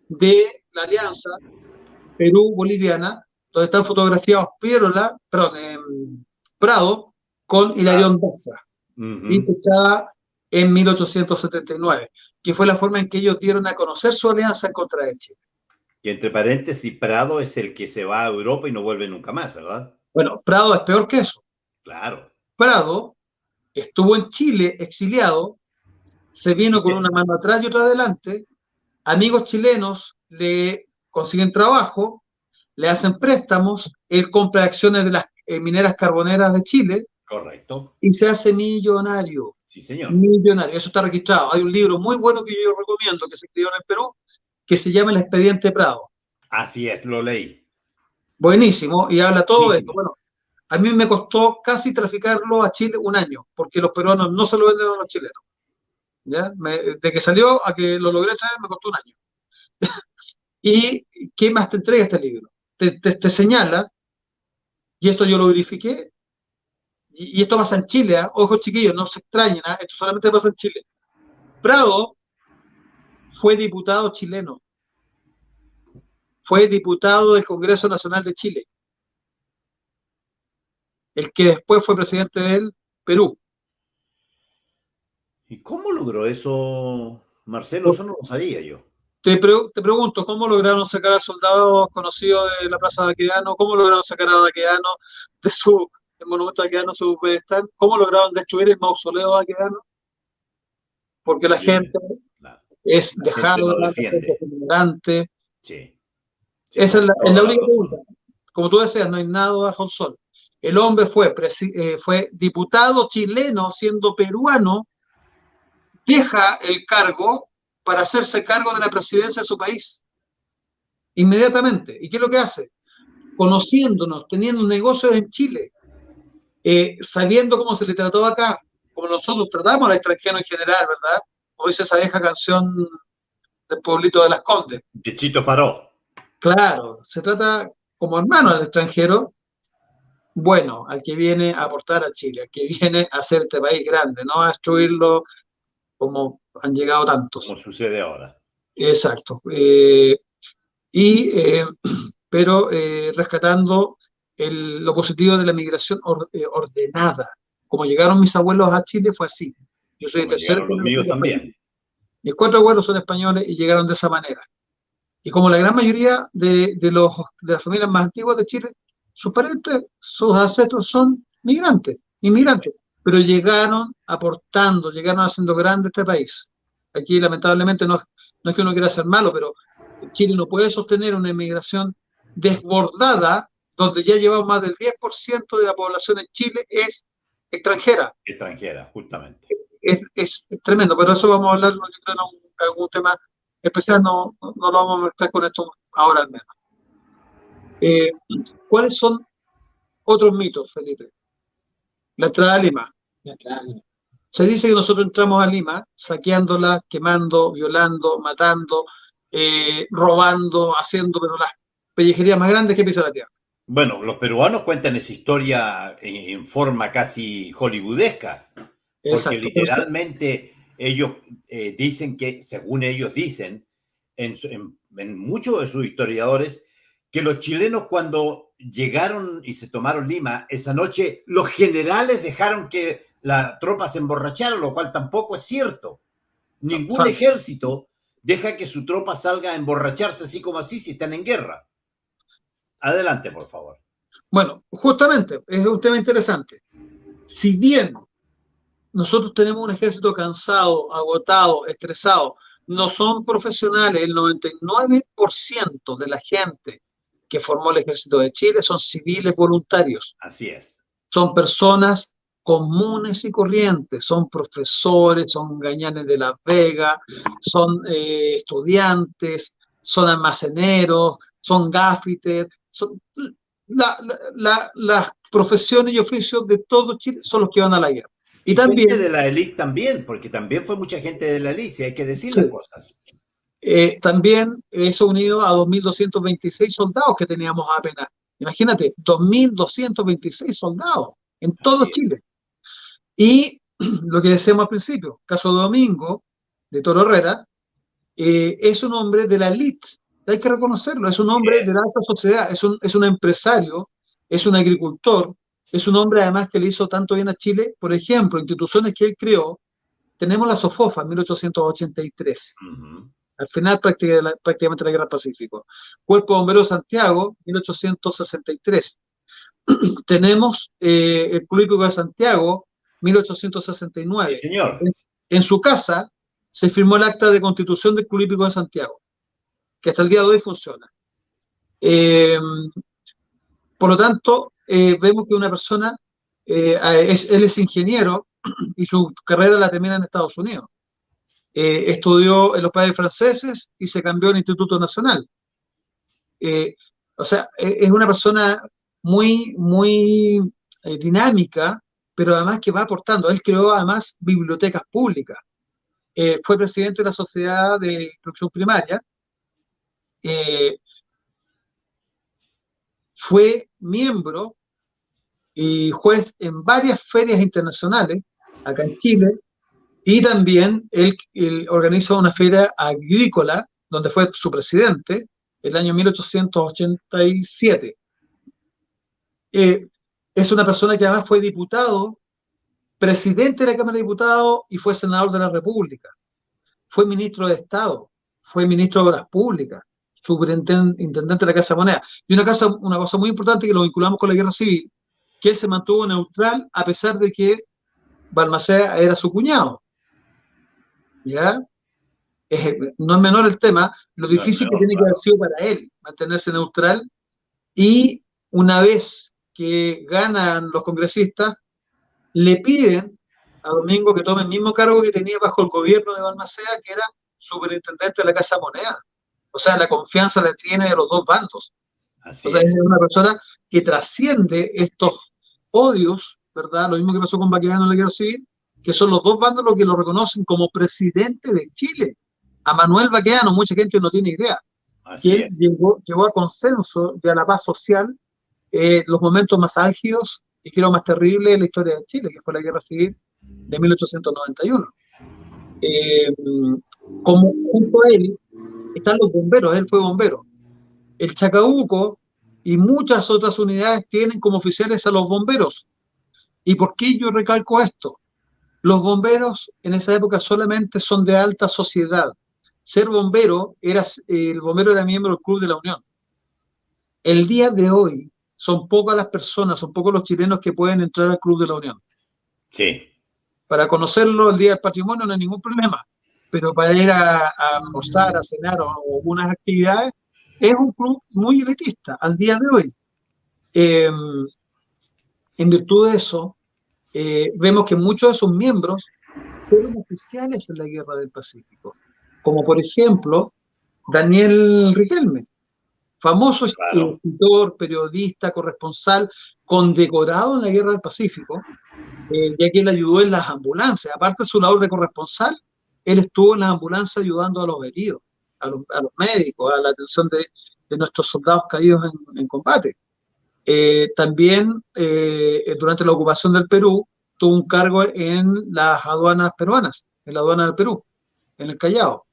de la alianza Perú-Boliviana, donde están fotografiados Prado con Hilarión Daza, y fechada en 1879, que fue la forma en que ellos dieron a conocer su alianza en contra de Chile. Y entre paréntesis, Prado es el que se va a Europa y no vuelve nunca más, ¿verdad? Bueno, Prado es peor que eso. Claro. Prado estuvo en Chile exiliado, se vino con una mano atrás y otra adelante, amigos chilenos le consiguen trabajo, le hacen préstamos, él compra acciones de las mineras carboneras de Chile. Correcto. Y se hace millonario. Sí, señor. Millonario, eso está registrado. Hay un libro muy bueno que yo recomiendo, que se escribió en el Perú, que se llama El Expediente Prado. Así es, lo leí. Buenísimo, y habla todo Buenísimo. de esto. Bueno, a mí me costó casi traficarlo a Chile 1 año, porque los peruanos no se lo venden a los chilenos. ¿Ya? De que salió a que lo logré traer me costó 1 año. ¿Y qué más te entrega este libro? Te señala, y esto yo lo verifiqué, y esto pasa en Chile, ¿eh? Ojo chiquillos, no se extrañen, ¿eh? Esto solamente pasa en Chile. Prado fue diputado chileno, fue diputado del Congreso Nacional de Chile, el que después fue presidente del Perú. ¿Y cómo logró eso, Marcelo? Eso no lo sabía yo. Te pregunto, ¿cómo lograron sacar a soldados conocidos de la Plaza Baquedano? ¿Cómo lograron sacar a Baquedano de el monumento Baquedano, su pedestal? ¿Cómo lograron destruir el mausoleo Baquedano? Porque la gente es dejada, la gente es ignorante. Sí. Esa es la única pregunta. Como tú decías, no hay nada bajo el sol. El hombre fue diputado chileno, siendo peruano, deja el cargo para hacerse cargo de la presidencia de su país. Inmediatamente. ¿Y qué es lo que hace? Conociéndonos, teniendo negocios en Chile, sabiendo cómo se le trató acá, como nosotros tratamos al extranjero en general, ¿verdad? Como dice esa vieja canción del pueblito de Las Condes. De Chito Faró. Claro, se trata como hermano al extranjero, bueno, al que viene a aportar a Chile, al que viene a hacer este país grande, no a destruirlo como han llegado tantos. Como sucede ahora. Exacto. Pero rescatando lo positivo de la migración ordenada. Como llegaron mis abuelos a Chile fue así. Yo soy Como el tercero. llegaron los míos también. Mis 4 abuelos son españoles y llegaron de esa manera. Y como la gran mayoría de las familias más antiguas de Chile, sus parientes, sus ancestros son inmigrantes, pero llegaron aportando, llegaron haciendo grande este país. Aquí lamentablemente no es que uno quiera ser malo, pero Chile no puede sostener una inmigración desbordada, donde ya llevamos más del 10% de la población en Chile es extranjera. Extranjera, justamente. Es tremendo, pero eso vamos a hablar, yo creo, en algún tema especial, no lo vamos a mezclar con esto ahora al menos. ¿Cuáles son otros mitos, Felipe? La entrada a Lima. Se dice que nosotros entramos a Lima saqueándola, quemando, violando, matando, robando, haciendo, pero las pellejerías más grandes que pisa la tierra. Bueno, los peruanos cuentan esa historia en forma casi hollywoodesca, porque Exacto. literalmente ellos dicen que, según ellos dicen, en muchos de sus historiadores, que los chilenos cuando llegaron y se tomaron Lima esa noche, los generales dejaron que la tropa se emborrachara, lo cual tampoco es cierto. Ningún ejército deja que su tropa salga a emborracharse así como así si están en guerra. Adelante, por favor. Bueno, justamente, es un tema interesante. Si bien nosotros tenemos un ejército cansado, agotado, estresado, no son profesionales, el 99% de la gente que formó el ejército de Chile son civiles voluntarios. Así es. Son personas comunes y corrientes, son profesores, son gañanes de Las Vegas, son estudiantes, son almaceneros, son gaffiters, son las profesiones y oficios de todo Chile son los que van a la guerra. Y también gente de la élite también, porque también fue mucha gente de la élite, si hay que decir sí, las cosas. También eso unido a 2.226 soldados que teníamos apenas. Imagínate, 2.226 soldados en todo Chile. Y lo que decíamos al principio, caso de Domingo, de Toro Herrera, es un hombre de la élite, hay que reconocerlo, es un hombre de la alta sociedad, es un empresario, es un agricultor, es un hombre además que le hizo tanto bien a Chile. Por ejemplo, instituciones que él creó, tenemos la SOFOFA en 1883, al final prácticamente la Guerra del Pacífico. Cuerpo de Bomberos de Santiago, 1863. Tenemos el Club Hípico de Santiago, 1869. Sí, señor. En su casa se firmó el acta de constitución del Club Hípico de Santiago, que hasta el día de hoy funciona. Por lo tanto, vemos que una persona, él es ingeniero y su carrera la termina en Estados Unidos. Estudió en los padres franceses y se cambió al Instituto Nacional. O sea, es una persona muy, muy dinámica, pero además que va aportando. Él creó además bibliotecas públicas. Fue presidente de la Sociedad de Instrucción Primaria. Fue miembro y juez en varias ferias internacionales acá en Chile, y también él organiza una feria agrícola donde fue su presidente el año 1887. Es una persona que además fue diputado, presidente de la Cámara de Diputados y fue senador de la República. Fue ministro de Estado, fue ministro de Obras Públicas, superintendente de la Casa de Moneda. Y una cosa muy importante que lo vinculamos con la Guerra Civil, que él se mantuvo neutral a pesar de que Balmaceda era su cuñado. ¿Ya? No es menor el tema, lo difícil que tiene que haber sido para él mantenerse neutral, y una vez que ganan los congresistas, le piden a Domingo que tome el mismo cargo que tenía bajo el gobierno de Balmaceda, que era superintendente de la Casa de Moneda. O sea, la confianza la tiene de los dos bandos. Así o sea, es una persona que trasciende estos odios, ¿verdad? Lo mismo que pasó con Baquedano en la Guerra Civil, que son los dos bandos los que lo reconocen como presidente de Chile. A Manuel Baquedano, mucha gente no tiene idea, que él llevó a consenso y a la paz social los momentos más álgidos y creo más terribles de la historia de Chile, que fue la Guerra Civil de 1891. Como junto a él están los bomberos, él fue bombero. El Chacabuco y muchas otras unidades tienen como oficiales a los bomberos. ¿Y por qué yo recalco esto? Los bomberos en esa época solamente son de alta sociedad. Ser bombero, el bombero era miembro del Club de la Unión. El día de hoy son pocas las personas, son pocos los chilenos que pueden entrar al Club de la Unión. Sí. Para conocerlo el Día del Patrimonio no hay ningún problema, pero para ir a almorzar, a cenar o algunas actividades, es un club muy elitista al día de hoy. En virtud de eso, vemos que muchos de sus miembros fueron oficiales en la Guerra del Pacífico, como por ejemplo Daniel Riquelme, famoso escritor, periodista, corresponsal, condecorado en la Guerra del Pacífico, ya que él ayudó en las ambulancias. Aparte de su labor de corresponsal, él estuvo en las ambulancias ayudando a los heridos, a los médicos, a la atención de nuestros soldados caídos en combate. También durante la ocupación del Perú tuvo un cargo en las aduanas peruanas, en la aduana del Perú, en el Callao.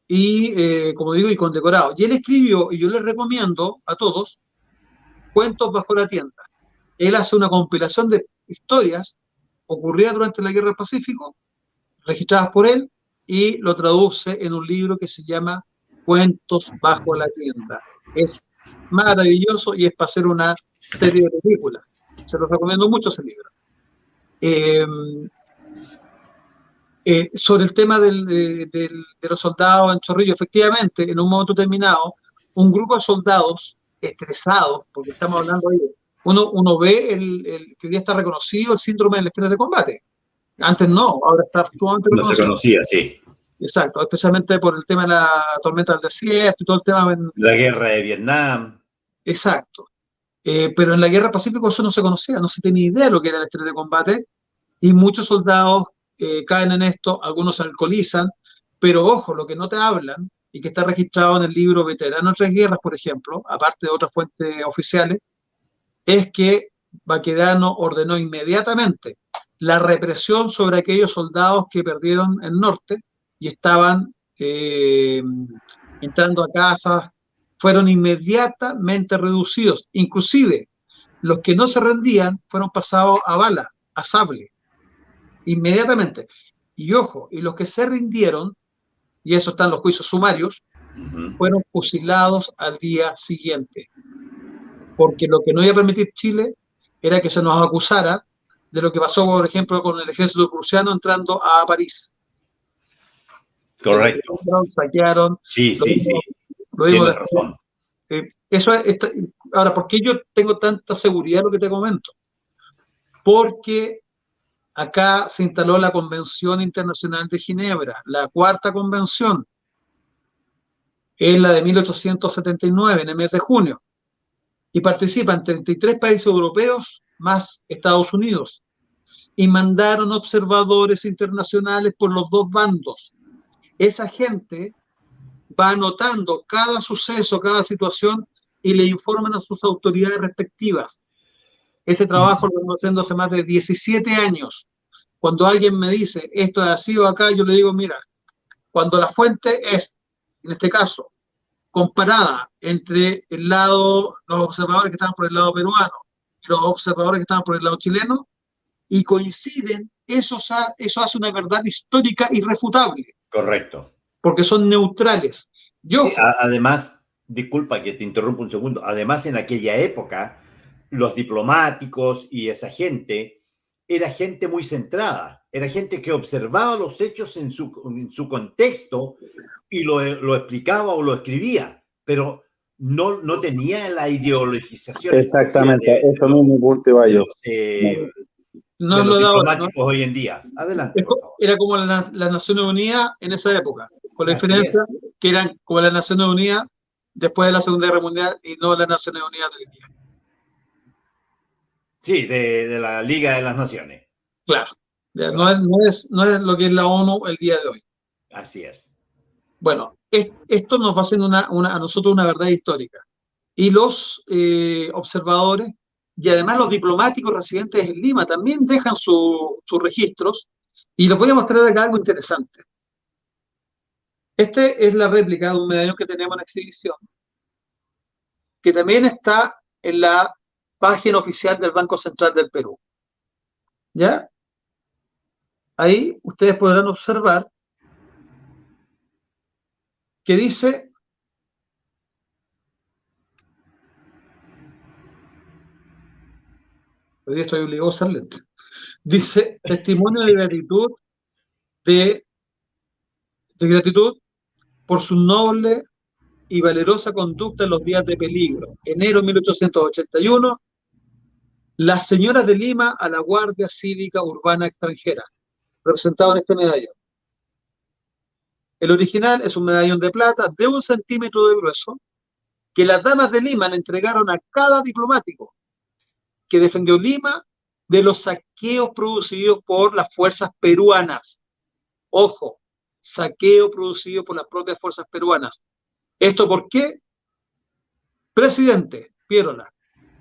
y, como digo, y condecorado. Y él escribió, y yo les recomiendo a todos, Cuentos bajo la tienda. Él hace una compilación de historias ocurridas durante la Guerra del Pacífico, registradas por él, y lo traduce en un libro que se llama Cuentos bajo la tienda. Es maravilloso y es para hacer una serie de películas. Se los recomiendo mucho ese libro. Sobre el tema de los soldados en Chorrillos, efectivamente, en un momento determinado, un grupo de soldados estresados, porque estamos hablando de uno ve que hoy día está reconocido el síndrome del estrés de combate. Antes no, ahora está sumamente No se reconocido. conocía, sí. Exacto, especialmente por el tema de la tormenta del desierto y todo el tema. La guerra de Vietnam. Exacto. Pero en la guerra del Pacífico eso no se conocía, no se tenía idea de lo que era el estrés de combate, y muchos soldados caen en esto, algunos se alcoholizan, pero ojo, lo que no te hablan, y que está registrado en el libro Veteranos de Tres Guerras, por ejemplo, aparte de otras fuentes oficiales, es que Baquedano ordenó inmediatamente la represión sobre aquellos soldados que perdieron el norte y estaban entrando a casas, fueron inmediatamente reducidos. Inclusive, los que no se rendían fueron pasados a bala, a sable, inmediatamente. Y ojo, y los que se rindieron, y eso está en los juicios sumarios, fueron fusilados al día siguiente. Porque lo que no iba a permitir Chile era que se nos acusara de lo que pasó, por ejemplo, con el ejército prusiano entrando a París. Correcto. Saquearon. Sí. Tienes razón. Ahora, ¿por qué yo tengo tanta seguridad en lo que te comento? Porque acá se instaló la Convención Internacional de Ginebra, la cuarta convención, es la de 1879, en el mes de junio, y participan 33 países europeos más Estados Unidos, y mandaron observadores internacionales por los dos bandos. Esa gente va anotando cada suceso, cada situación, y le informan a sus autoridades respectivas. Ese trabajo lo vengo haciendo hace más de 17 años. Cuando alguien me dice, esto es así o acá, yo le digo, mira, cuando la fuente es, en este caso, comparada entre los observadores que estaban por el lado peruano y los observadores que estaban por el lado chileno, y coinciden, eso hace una verdad histórica irrefutable. Correcto. Porque son neutrales. Sí, además, disculpa que te interrumpa un segundo, además en aquella época, los diplomáticos y esa gente, era gente muy centrada, era gente que observaba los hechos en su contexto y lo explicaba o lo escribía, pero no tenía la ideologización. Exactamente, eso mismo punto iba yo. No los lo diplomáticos hoy en día. Adelante, por favor. Era como las Naciones Unidas en esa época, con la diferencia que eran como las Naciones Unidas después de la Segunda Guerra Mundial y no las Naciones Unidas de hoy día. Sí, de la Liga de las Naciones. Claro. No es lo que es la ONU el día de hoy. Así es. Bueno, esto nos va haciendo a nosotros una verdad histórica. Y los observadores y además los diplomáticos residentes en Lima también dejan sus registros, y les voy a mostrar acá algo interesante. Este es la réplica de un medallón que tenemos en exhibición, que también está en la página oficial del Banco Central del Perú. ¿Ya? Ahí ustedes podrán observar que dice... Hoy estoy obligado a usar lentes. Dice, testimonio de gratitud, de gratitud por su noble y valerosa conducta en los días de peligro. Enero 1881, las señoras de Lima a la Guardia Cívica Urbana Extranjera, representado en este medallón. El original es un medallón de plata de 1 centímetro de grueso, que las damas de Lima le entregaron a cada diplomático que defendió Lima de los saqueos producidos por las fuerzas peruanas. Ojo, saqueo producido por las propias fuerzas peruanas. ¿Esto por qué? Presidente Pierola,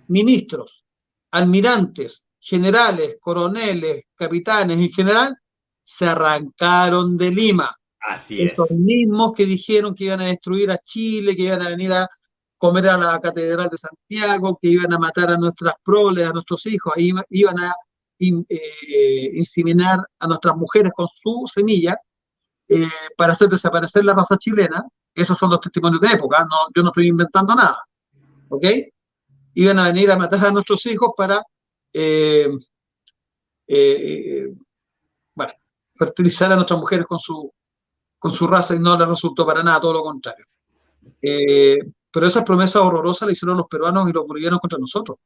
ministros, almirantes, generales, coroneles, capitanes en general, se arrancaron de Lima. Así Esos es. mismos que dijeron que iban a destruir a Chile, que iban a venir a comer a la Catedral de Santiago, que iban a matar a nuestras proles, a nuestros hijos, iban a inseminar a nuestras mujeres con su semilla eh, para hacer desaparecer la raza chilena. Esos son los testimonios de época, no, yo no estoy inventando nada, ¿ok? Iban a venir a matar a nuestros hijos para eh, eh, bueno, fertilizar a nuestras mujeres con su raza y no les resultó para nada, todo lo contrario. Eh, pero esas promesas horrorosas las hicieron los peruanos y los bolivianos contra nosotros.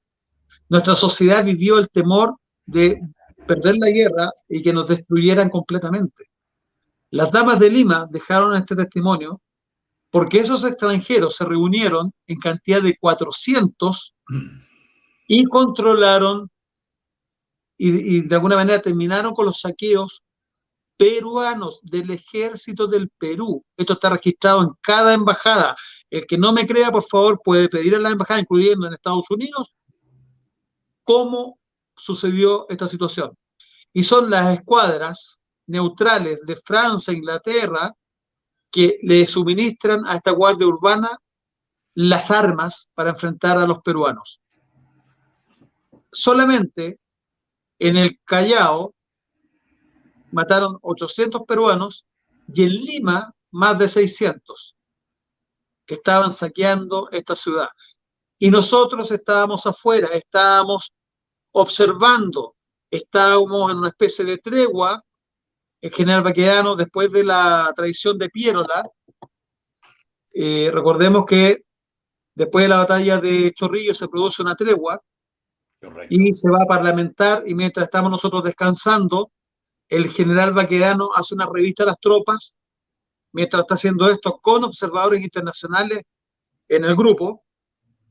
Nuestra sociedad vivió el temor de perder la guerra y que nos destruyeran completamente. Las damas de Lima dejaron este testimonio porque esos extranjeros se reunieron en cantidad de 400 y controlaron y de alguna manera terminaron con los saqueos peruanos del ejército del Perú. Esto está registrado en cada embajada. El que no me crea, por favor, puede pedir a la embajada, incluyendo en Estados Unidos, cómo sucedió esta situación. Y son las escuadras neutrales de Francia e Inglaterra que le suministran a esta guardia urbana las armas para enfrentar a los peruanos. Solamente en el Callao mataron 800 peruanos y en Lima más de 600 que estaban saqueando esta ciudad. Y nosotros estábamos afuera, estábamos observando, estábamos en una especie de tregua. El general Baquedano, después de la traición de Piérola, recordemos que después de la batalla de Chorrillos se produce una tregua. Correcto. Y se va a parlamentar, y mientras estamos nosotros descansando, el general Baquedano hace una revista a las tropas, mientras está haciendo esto con observadores internacionales en el grupo,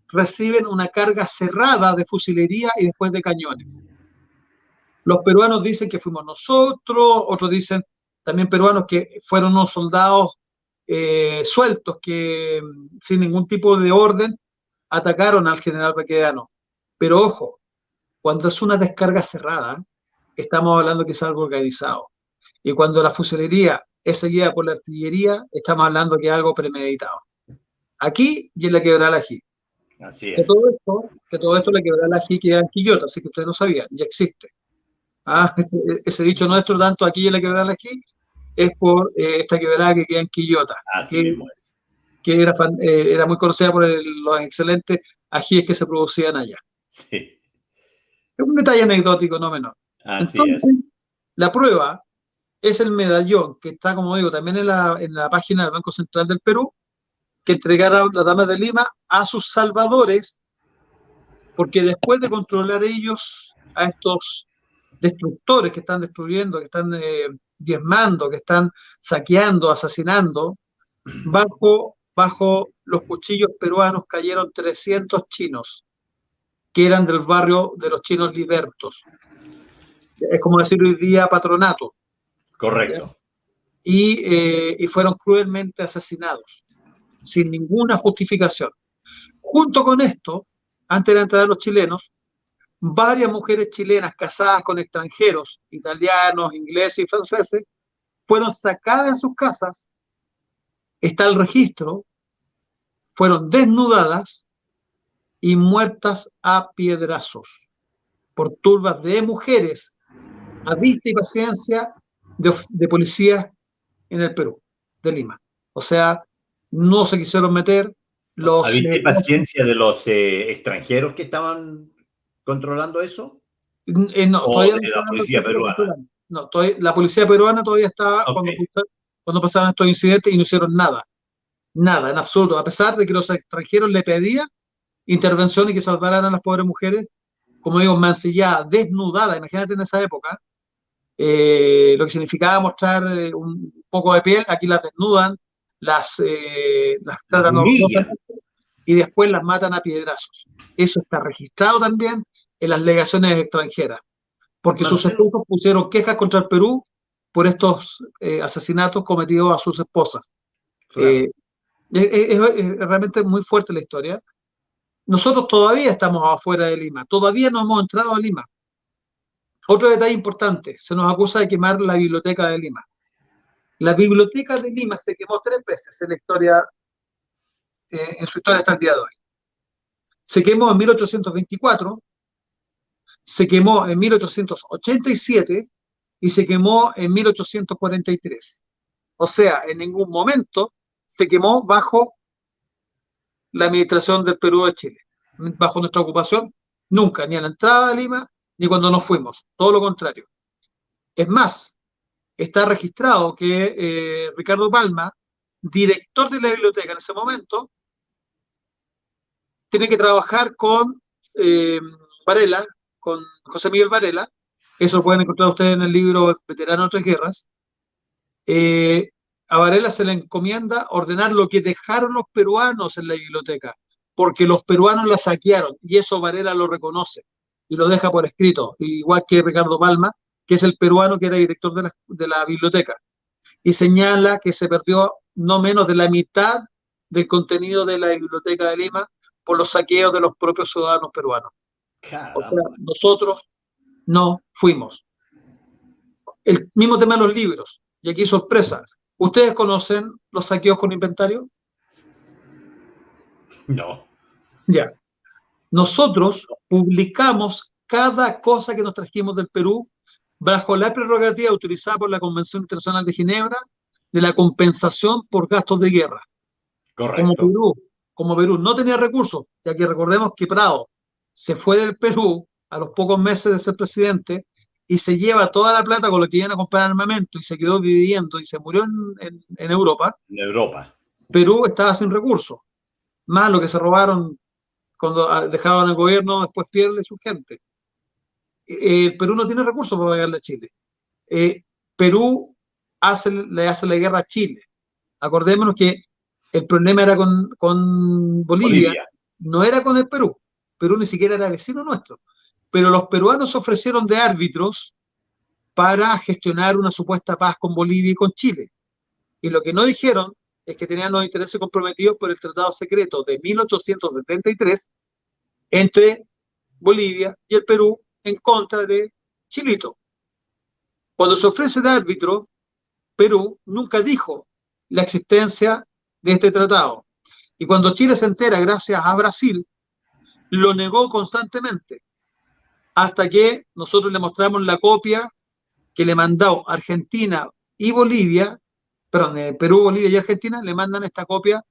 reciben una carga cerrada de fusilería y después de cañones. Los peruanos dicen que fuimos nosotros, otros dicen, también peruanos, que fueron unos soldados sueltos que sin ningún tipo de orden atacaron al general Baquedano. Pero ojo, cuando es una descarga cerrada, estamos hablando que es algo organizado. Y cuando la fusilería es seguida por la artillería, estamos hablando que es algo premeditado. Aquí y en la Quebrada del Ají. Así es. Que todo esto la Quebrada del Ají queda en Quillota, así que ustedes no sabían, ya existe. Ah, ese dicho nuestro, tanto aquí en la Quebrada del Ají, es por esta quebrada que queda en Quillota. Así mismo es. Que era muy conocida por los excelentes ajíes que se producían allá. Sí. Es un detalle anecdótico, no menor. Así Entonces, es. la prueba es el medallón que está, como digo, también en la página del Banco Central del Perú, que entregaron las damas de Lima a sus salvadores, porque después de controlar ellos a estos destructores que están destruyendo, que están diezmando, que están saqueando, asesinando, bajo los cuchillos peruanos cayeron 300 chinos, que eran del barrio de los chinos libertos. Es como decir hoy día patronato. Correcto. Y fueron cruelmente asesinados, sin ninguna justificación. Junto con esto, antes de entrar los chilenos, varias mujeres chilenas casadas con extranjeros, italianos, ingleses y franceses, fueron sacadas de sus casas, está el registro, fueron desnudadas y muertas a piedrazos por turbas de mujeres a vista y paciencia de policías en el Perú, de Lima. O sea, no se quisieron meter los... ¿A vista y paciencia de los extranjeros que estaban controlando eso? No, ¿O todavía de la policía peruana? No, la policía peruana todavía estaba Okay. cuando pasaban estos incidentes y no hicieron nada. Nada, en absoluto. A pesar de que los extranjeros le pedían intervención y que salvaran a las pobres mujeres, como digo, mancilladas, desnudadas. Imagínate en esa época, lo que significaba mostrar un poco de piel, aquí las desnudan, las tratan horrorosamente y después las matan a piedrazos. Eso está registrado también en las legaciones extranjeras, porque sus esposos pusieron quejas contra el Perú por estos asesinatos cometidos a sus esposas. Claro. Es realmente muy fuerte la historia. Nosotros todavía estamos afuera de Lima, todavía no hemos entrado a Lima. Otro detalle importante, se nos acusa de quemar la biblioteca de Lima. La biblioteca de Lima se quemó 3 veces en la historia, en su historia hasta el día de hoy. Se quemó en 1824, se quemó en 1887 y se quemó en 1843. O sea, en ningún momento se quemó bajo la administración del Perú de Chile, bajo nuestra ocupación, nunca, ni a la entrada de Lima, ni cuando nos fuimos, todo lo contrario. Es más, está registrado que Ricardo Palma, director de la biblioteca en ese momento, tiene que trabajar con Varela, con José Miguel Varela, eso lo pueden encontrar ustedes en el libro Veterano de otras guerras. A Varela se le encomienda ordenar lo que dejaron los peruanos en la biblioteca, porque los peruanos la saquearon, y eso Varela lo reconoce y lo deja por escrito, igual que Ricardo Palma, que es el peruano que era director de la biblioteca, y señala que se perdió no menos de la mitad del contenido de la Biblioteca de Lima por los saqueos de los propios ciudadanos peruanos. O sea, Caramba. nosotros no fuimos. El mismo tema de los libros, y aquí sorpresa. ¿Ustedes conocen los saqueos con inventario? No. Ya. Nosotros publicamos cada cosa que nos trajimos del Perú bajo la prerrogativa autorizada por la Convención Internacional de Ginebra de la compensación por gastos de guerra. Correcto. Como Perú no tenía recursos, ya que recordemos que Prado se fue del Perú a los pocos meses de ser presidente y se lleva toda la plata con lo que iban a comprar armamento y se quedó viviendo y se murió en Europa. En Europa. Perú estaba sin recursos, más lo que se robaron cuando dejaban el gobierno, después pierde su gente. Perú no tiene recursos para pagarle a Chile. Perú le hace la guerra a Chile. Acordémonos que el problema era con Bolivia, no era con el Perú. Perú ni siquiera era vecino nuestro. Pero los peruanos se ofrecieron de árbitros para gestionar una supuesta paz con Bolivia y con Chile. Y lo que no dijeron es que tenían los intereses comprometidos por el Tratado Secreto de 1873 entre Bolivia y el Perú en contra de Chilito. Cuando se ofrece de árbitro, Perú nunca dijo la existencia de este tratado. Y cuando Chile se entera, gracias a Brasil, lo negó constantemente, hasta que nosotros le mostramos la copia que le mandó Argentina y Bolivia, perdón, Perú, Bolivia y Argentina, le mandan esta copia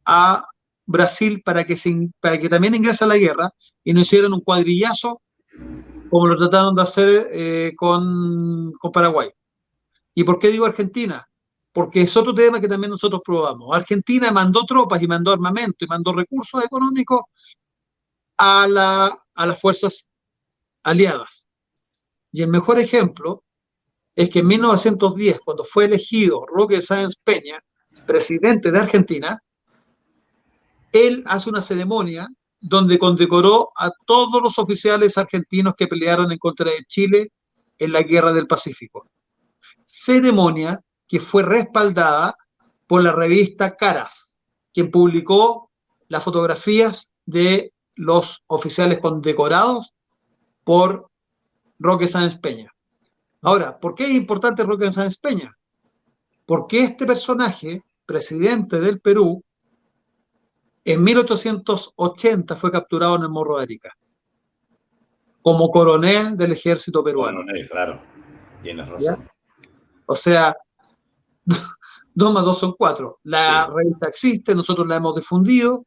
a Brasil para que también ingrese a la guerra y no hicieran un cuadrillazo como lo trataron de hacer con Paraguay. ¿Y por qué digo Argentina? Porque es otro tema que también nosotros probamos. Argentina mandó tropas y mandó armamento y mandó recursos económicos a las fuerzas aliadas. Y el mejor ejemplo es que en 1910, cuando fue elegido Roque Sáenz Peña, presidente de Argentina, él hace una ceremonia donde condecoró a todos los oficiales argentinos que pelearon en contra de Chile en la Guerra del Pacífico. Ceremonia que fue respaldada por la revista Caras, quien publicó las fotografías de los oficiales condecorados por Roque Sáenz Peña. Ahora, ¿por qué es importante Roque Sáenz Peña? Porque este personaje, presidente del Perú, en 1880 fue capturado en el Morro de Arica, como coronel del ejército peruano. Coronel, claro, tienes razón. ¿Ya? O sea, 2 más 2 son 4. La revista existe, nosotros la hemos difundido.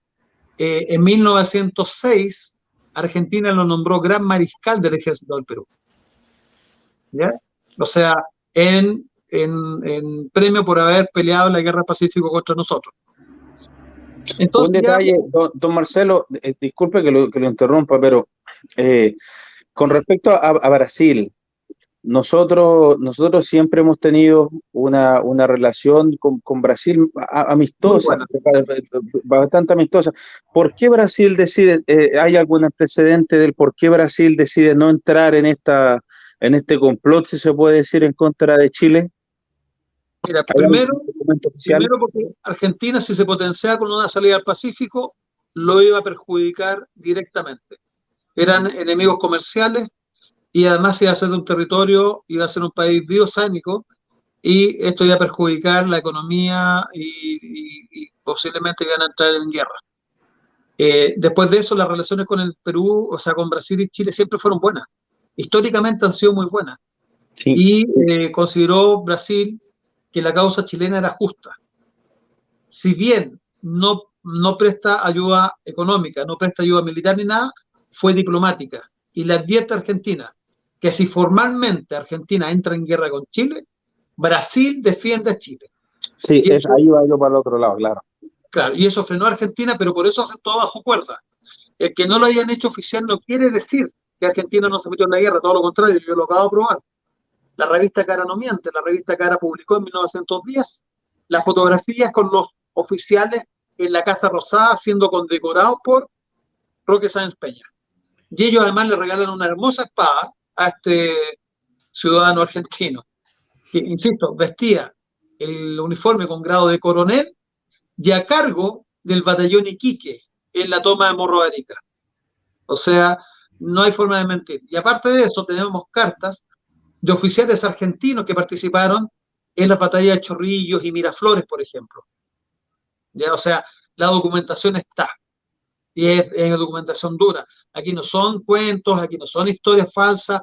En 1906, Argentina lo nombró gran mariscal del ejército del Perú. ¿Ya? O sea, en premio por haber peleado en la Guerra del Pacífico contra nosotros. Entonces, un detalle, don Marcelo, disculpe que lo interrumpa, pero con respecto a Brasil, nosotros siempre hemos tenido una relación con Brasil amistosa, bastante amistosa. ¿Por qué Brasil decide, hay algún antecedente del por qué Brasil decide no entrar en este complot, si se puede decir, en contra de Chile? Mira, primero porque Argentina, si se potenciaba con una salida al Pacífico, lo iba a perjudicar directamente. Eran enemigos comerciales y además iba a ser de un territorio, iba a ser un país bioceánico y esto iba a perjudicar la economía y posiblemente iban a entrar en guerra. Después de eso, las relaciones con el Perú, o sea, con Brasil y Chile siempre fueron buenas. Históricamente han sido muy buenas. Sí. Y consideró Brasil que la causa chilena era justa. Si bien no presta ayuda económica, no presta ayuda militar ni nada, fue diplomática. Y le advierte a Argentina que si formalmente Argentina entra en guerra con Chile, Brasil defiende a Chile. Sí, Y eso, ahí va yo para el otro lado, claro. claro, y eso frenó a Argentina, pero por eso hacen todo bajo cuerda. El que no lo hayan hecho oficial no quiere decir que Argentina no se metió en la guerra, todo lo contrario, yo lo acabo de probar. La revista Cara no miente, la revista Cara publicó en 1910 las fotografías con los oficiales en la Casa Rosada siendo condecorados por Roque Sáenz Peña. Y ellos además le regalan una hermosa espada a este ciudadano argentino, que, insisto, vestía el uniforme con grado de coronel y a cargo del batallón Iquique en la toma de Morro de Arica. O sea, no hay forma de mentir. Y aparte de eso, tenemos cartas de oficiales argentinos que participaron en las batallas de Chorrillos y Miraflores, por ejemplo. ¿Ya? O sea, la documentación está. Y es documentación dura. Aquí no son cuentos, aquí no son historias falsas.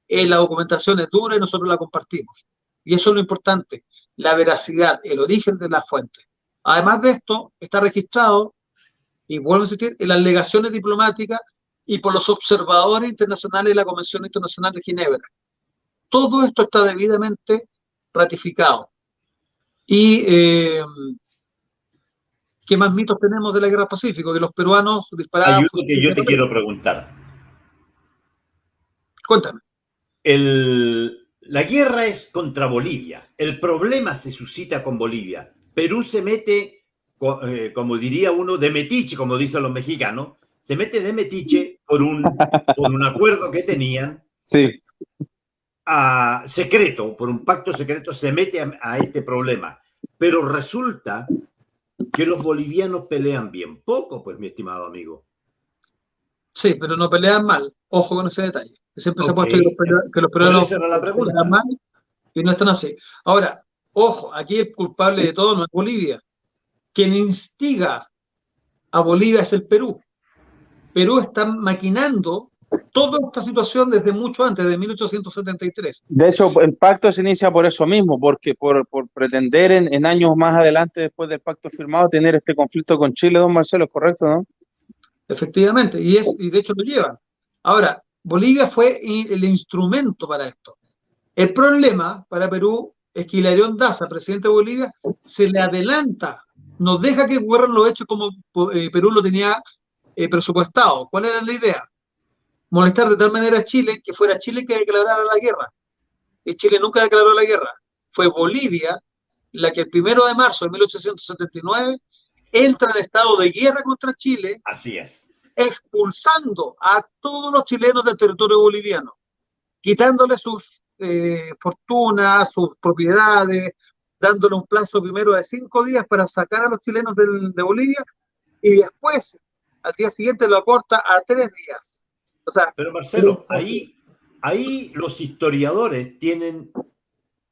La documentación es dura y nosotros la compartimos. Y eso es lo importante, la veracidad, el origen de la fuente. Además de esto, está registrado, y vuelvo a insistir, en las legaciones diplomáticas y por los observadores internacionales de la Convención Internacional de Ginebra. Todo esto está debidamente ratificado. Y ¿qué más mitos tenemos de la Guerra del Pacífico? Que los peruanos disparaban... Hay uno que yo te quiero preguntar. Cuéntame. La guerra es contra Bolivia. El problema se suscita con Bolivia. Perú se mete, como diría uno, de metiche, como dicen los mexicanos, se mete de metiche por un acuerdo que tenían. Sí. Secreto, por un pacto secreto, se mete a este problema. Pero resulta que los bolivianos pelean bien poco, pues, mi estimado amigo. Sí, pero no pelean mal. Ojo con ese detalle. Siempre se ha puesto que los peruanos pelean mal y no están así. Ahora, ojo, aquí el culpable de todo no es Bolivia. Quien instiga a Bolivia es el Perú. Perú está maquinando toda esta situación desde mucho antes, de 1873. De hecho, el pacto se inicia por eso mismo, porque por pretender en años más adelante, después del pacto firmado, tener este conflicto con Chile, don Marcelo, ¿es correcto, no? Efectivamente, y de hecho lo llevan. Ahora, Bolivia fue el instrumento para esto. El problema para Perú es que Hilarión Daza, presidente de Bolivia, se le adelanta, no deja que ocurran los hechos como Perú lo tenía presupuestado. ¿Cuál era la idea? Molestar de tal manera a Chile que fuera Chile que declarara la guerra. Y Chile nunca declaró la guerra. Fue Bolivia la que el 1 de marzo de 1879 entra en estado de guerra contra Chile. Así es. Expulsando a todos los chilenos del territorio boliviano, quitándole sus fortunas, sus propiedades, dándole un plazo primero de 5 días para sacar a los chilenos de Bolivia y después, al día siguiente, lo acorta a 3 días. O sea, pero Marcelo, ahí los historiadores tienen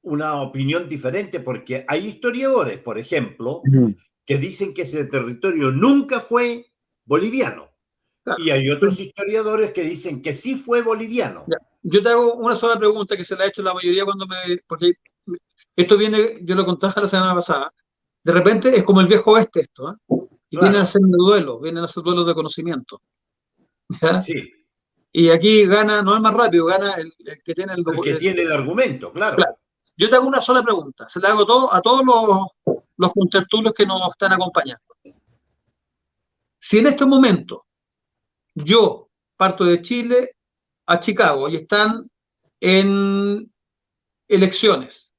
una opinión diferente porque hay historiadores, por ejemplo, que dicen que ese territorio nunca fue boliviano. Claro. Y hay otros historiadores que dicen que sí fue boliviano. Ya. Yo te hago una sola pregunta que se la ha hecho la mayoría porque esto viene, yo lo contaba la semana pasada, de repente es como el viejo oeste esto, ¿eh? Y claro. Vienen a hacer duelos de conocimiento. ¿Ya? Sí. Y aquí gana, no el más rápido, gana el que tiene el que tiene el argumento, claro. Yo te hago una sola pregunta, se la hago a todos los contertulios que nos están acompañando. Si en este momento yo parto de Chile a Chicago y están en elecciones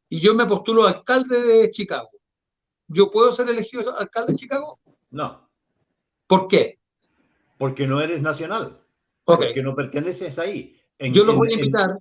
y yo me postulo alcalde de Chicago, ¿yo puedo ser elegido alcalde de Chicago? No. ¿Por qué? Porque no eres nacional. Okay. Porque no perteneces ahí. Yo lo voy a invitar.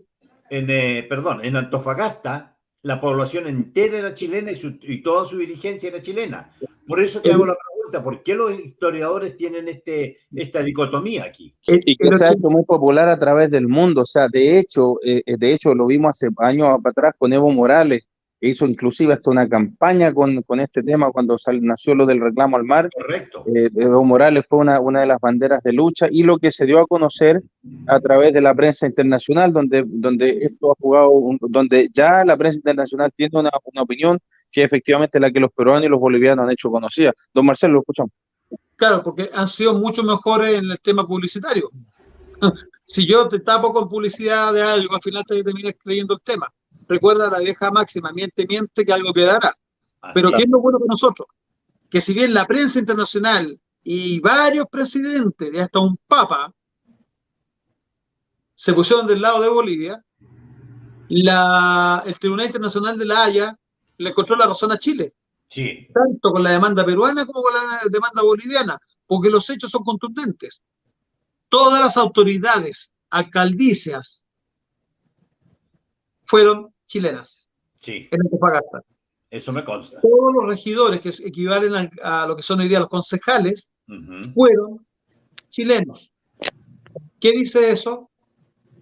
En Antofagasta, la población entera era chilena y toda su dirigencia era chilena. Por eso te hago la pregunta, ¿por qué los historiadores tienen esta dicotomía aquí? Y que se ha hecho muy popular a través del mundo. O sea, de hecho lo vimos hace años atrás con Evo Morales, que hizo inclusive hasta una campaña con este tema cuando nació lo del reclamo al mar. Correcto. Evo Morales fue una de las banderas de lucha, y lo que se dio a conocer a través de la prensa internacional, donde esto ha jugado, donde ya la prensa internacional tiene una opinión que efectivamente es la que los peruanos y los bolivianos han hecho conocida. Don Marcelo, lo escuchamos. Claro, porque han sido mucho mejores en el tema publicitario. Si yo te tapo con publicidad de algo, al final te terminas creyendo el tema. Recuerda la vieja máxima, miente, miente, que algo quedará. Pero ¿qué es lo bueno para nosotros? Que si bien la prensa internacional y varios presidentes, y hasta un papa, se pusieron del lado de Bolivia, el Tribunal Internacional de La Haya le encontró la razón a Chile. Sí. Tanto con la demanda peruana como con la demanda boliviana, porque los hechos son contundentes. Todas las autoridades alcaldicias fueron chilenas. Sí. En Antofagasta. Eso me consta. Todos los regidores, que equivalen a lo que son hoy día los concejales, fueron chilenos. ¿Qué dice eso?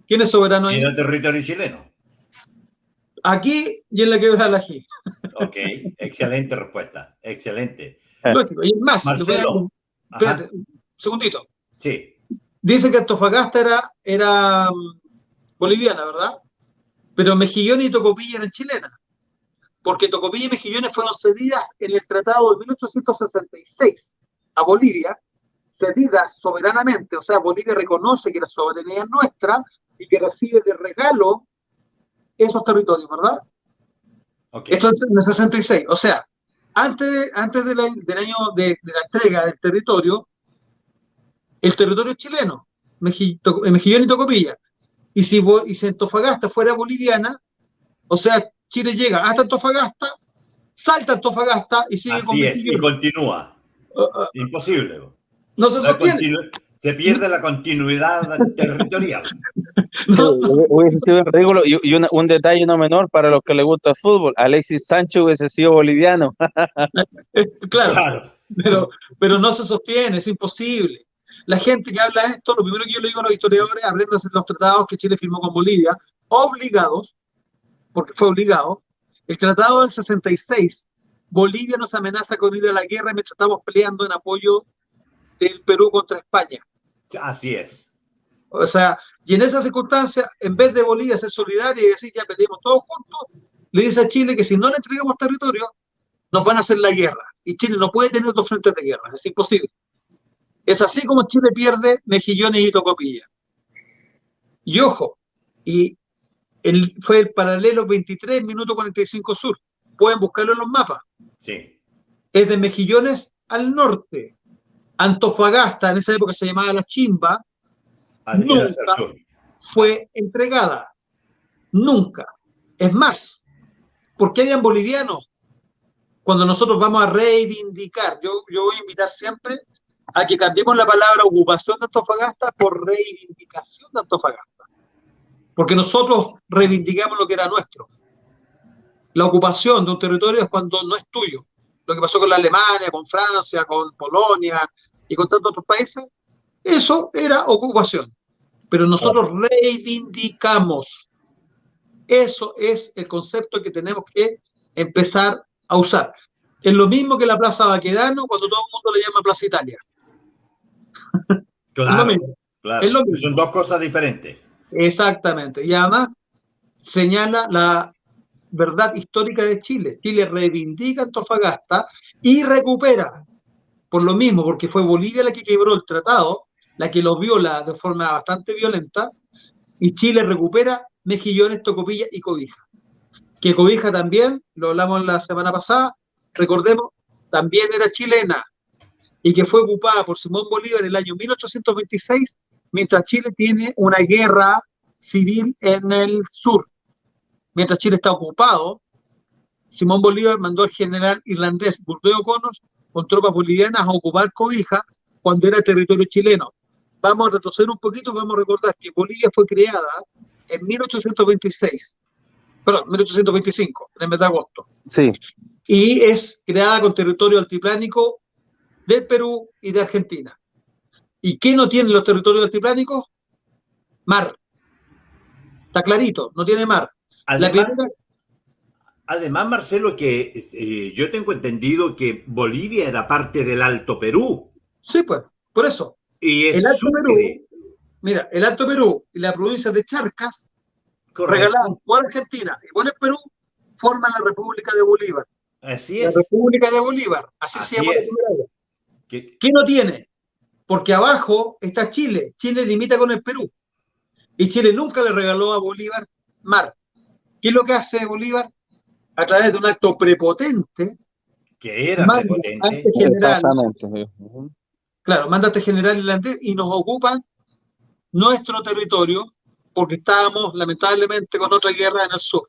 ¿Quién es soberano ahí? En el territorio chileno. Aquí y en la Quebrada del Ají. Ok, excelente respuesta. Excelente. Lógico. Y es más, Marcelo. Espérate, un segundito. Sí. Dice que Antofagasta era boliviana, ¿verdad? Pero Mejillones y Tocopilla eran chilenas. Porque Tocopilla y Mejillones fueron cedidas en el Tratado de 1866 a Bolivia, cedidas soberanamente. O sea, Bolivia reconoce que la soberanía es nuestra y que recibe de regalo esos territorios, ¿verdad? Okay. Esto es en el 66. O sea, antes del año de la entrega del territorio, el territorio es chileno, Mejillón y Tocopilla. Y si Antofagasta fuera boliviana, o sea, Chile llega hasta Antofagasta, salta Antofagasta y sigue con Mejillón. Así es, y continúa. Imposible. No se sostiene. Se pierde la continuidad territorial. Hubiese sido un ridículo. Y un detalle no menor para los que les gusta el fútbol: Alexis Sánchez hubiese sido boliviano. Claro. Pero no se sostiene, es imposible. La gente que habla de esto, lo primero que yo le digo a los historiadores: apréndanse los tratados que Chile firmó con Bolivia, obligados, porque fue obligado. El tratado del 66, Bolivia nos amenaza con ir a la guerra mientras estamos peleando en apoyo del Perú contra España. Así es. O sea, y en esa circunstancia, en vez de Bolivia ser solidaria y decir ya peleemos todos juntos, le dice a Chile que si no le entregamos territorio, nos van a hacer la guerra. Y Chile no puede tener dos frentes de guerra, es imposible. Es así como Chile pierde Mejillones y Tocopilla. Y ojo, fue el paralelo 23 minuto 45 sur. Pueden buscarlo en los mapas. Sí. Es de Mejillones al norte. Antofagasta, en esa época se llamaba La Chimba, nunca fue entregada. Nunca. Es más, ¿por qué habían bolivianos? Cuando nosotros vamos a reivindicar, yo voy a invitar siempre a que cambiemos la palabra ocupación de Antofagasta por reivindicación de Antofagasta. Porque nosotros reivindicamos lo que era nuestro. La ocupación de un territorio es cuando no es tuyo. Lo que pasó con la Alemania, con Francia, con Polonia y con tantos otros países, eso era ocupación. Pero nosotros reivindicamos. Eso es el concepto que tenemos que empezar a usar. Es lo mismo que la Plaza Baquedano cuando todo el mundo le llama Plaza Italia. Claro, es lo mismo. Claro. Es lo mismo. Son dos cosas diferentes. Exactamente. Y además señala la verdad histórica de Chile. Chile reivindica Antofagasta y recupera. Por lo mismo, porque fue Bolivia la que quebró el tratado, la que lo viola de forma bastante violenta, y Chile recupera Mejillones, Tocopilla y Cobija. Que Cobija también, lo hablamos la semana pasada, recordemos, también era chilena, y que fue ocupada por Simón Bolívar en el año 1826, mientras Chile tiene una guerra civil en el sur. Mientras Chile está ocupado, Simón Bolívar mandó al general irlandés Burdeos O'Connor con tropas bolivianas a ocupar Cobija cuando era territorio chileno. Vamos a retroceder un poquito y vamos a recordar que Bolivia fue creada en 1825, en el mes de agosto. Sí. Y es creada con territorio altiplánico del Perú y de Argentina. ¿Y qué no tienen los territorios altiplánicos? Mar. Está clarito, no tiene mar. Además, Marcelo, que yo tengo entendido que Bolivia era parte del Alto Perú. Sí, pues, por eso. Y el es Alto Sucre. Perú, mira, el Alto Perú y la provincia de Charcas, regalados por Argentina y por el Perú, forman la República de Bolívar. Así La es. República de Bolívar, así se llama. ¿Qué no tiene? Porque abajo está Chile. Chile limita con el Perú. Y Chile nunca le regaló a Bolívar mar. ¿Qué es lo que hace Bolívar? A través de un acto prepotente, que era manda prepotente. a este general, Exactamente. claro, manda a este general irlandés y nos ocupan nuestro territorio porque estábamos lamentablemente con otra guerra en el sur.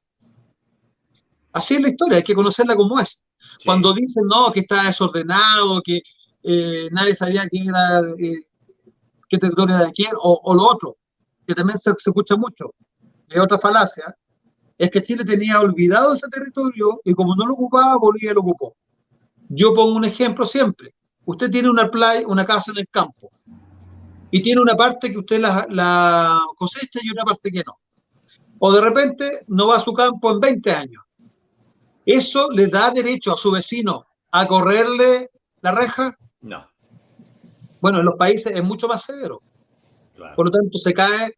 Así es la historia, hay que conocerla como es. Sí. Cuando dicen no, que está desordenado, que nadie sabía quién era, qué territorio era de quién, o lo otro, que también se escucha mucho, es otra falacia, es que Chile tenía olvidado ese territorio y como no lo ocupaba, Bolivia lo ocupó. Yo pongo un ejemplo siempre. Usted tiene una playa, una casa en el campo y tiene una parte que usted la cosecha y otra parte que no. O de repente no va a su campo en 20 años. ¿Eso le da derecho a su vecino a correrle la reja? No. Bueno, en los países es mucho más severo. Claro. Por lo tanto, se cae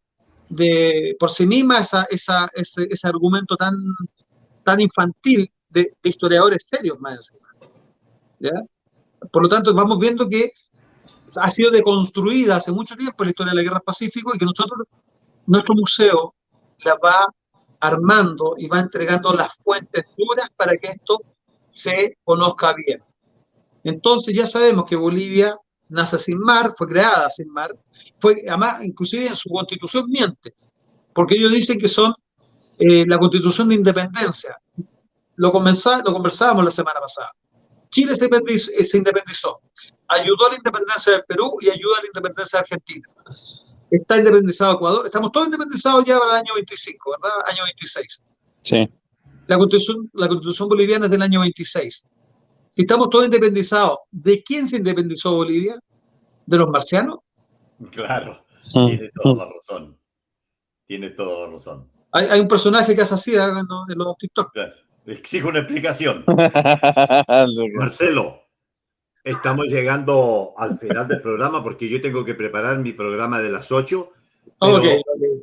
por sí misma ese argumento tan infantil de historiadores serios más encima. ¿Ya? Por lo tanto, vamos viendo que ha sido deconstruida hace mucho tiempo la historia de la Guerra del Pacífico y que nuestro museo la va armando y va entregando las fuentes duras para que esto se conozca bien. Entonces ya sabemos que Bolivia nace sin mar, fue creada sin mar, además inclusive en su constitución miente, porque ellos dicen que son la constitución de independencia. Lo conversábamos la semana pasada. Chile se independizó, ayudó a la independencia del Perú y ayuda a la independencia de Argentina. Está independizado Ecuador, estamos todos independizados ya para el año 25, ¿verdad? Año 26. Sí. La constitución boliviana es del año 26. Si estamos todos independizados, ¿de quién se independizó Bolivia? ¿De los marcianos? Claro, tiene toda la razón. Tiene toda la razón. Hay un personaje que hace así en los TikTok. Claro. Exijo una explicación. Marcelo, estamos llegando al final del programa porque yo tengo que preparar mi programa de las 8. Pero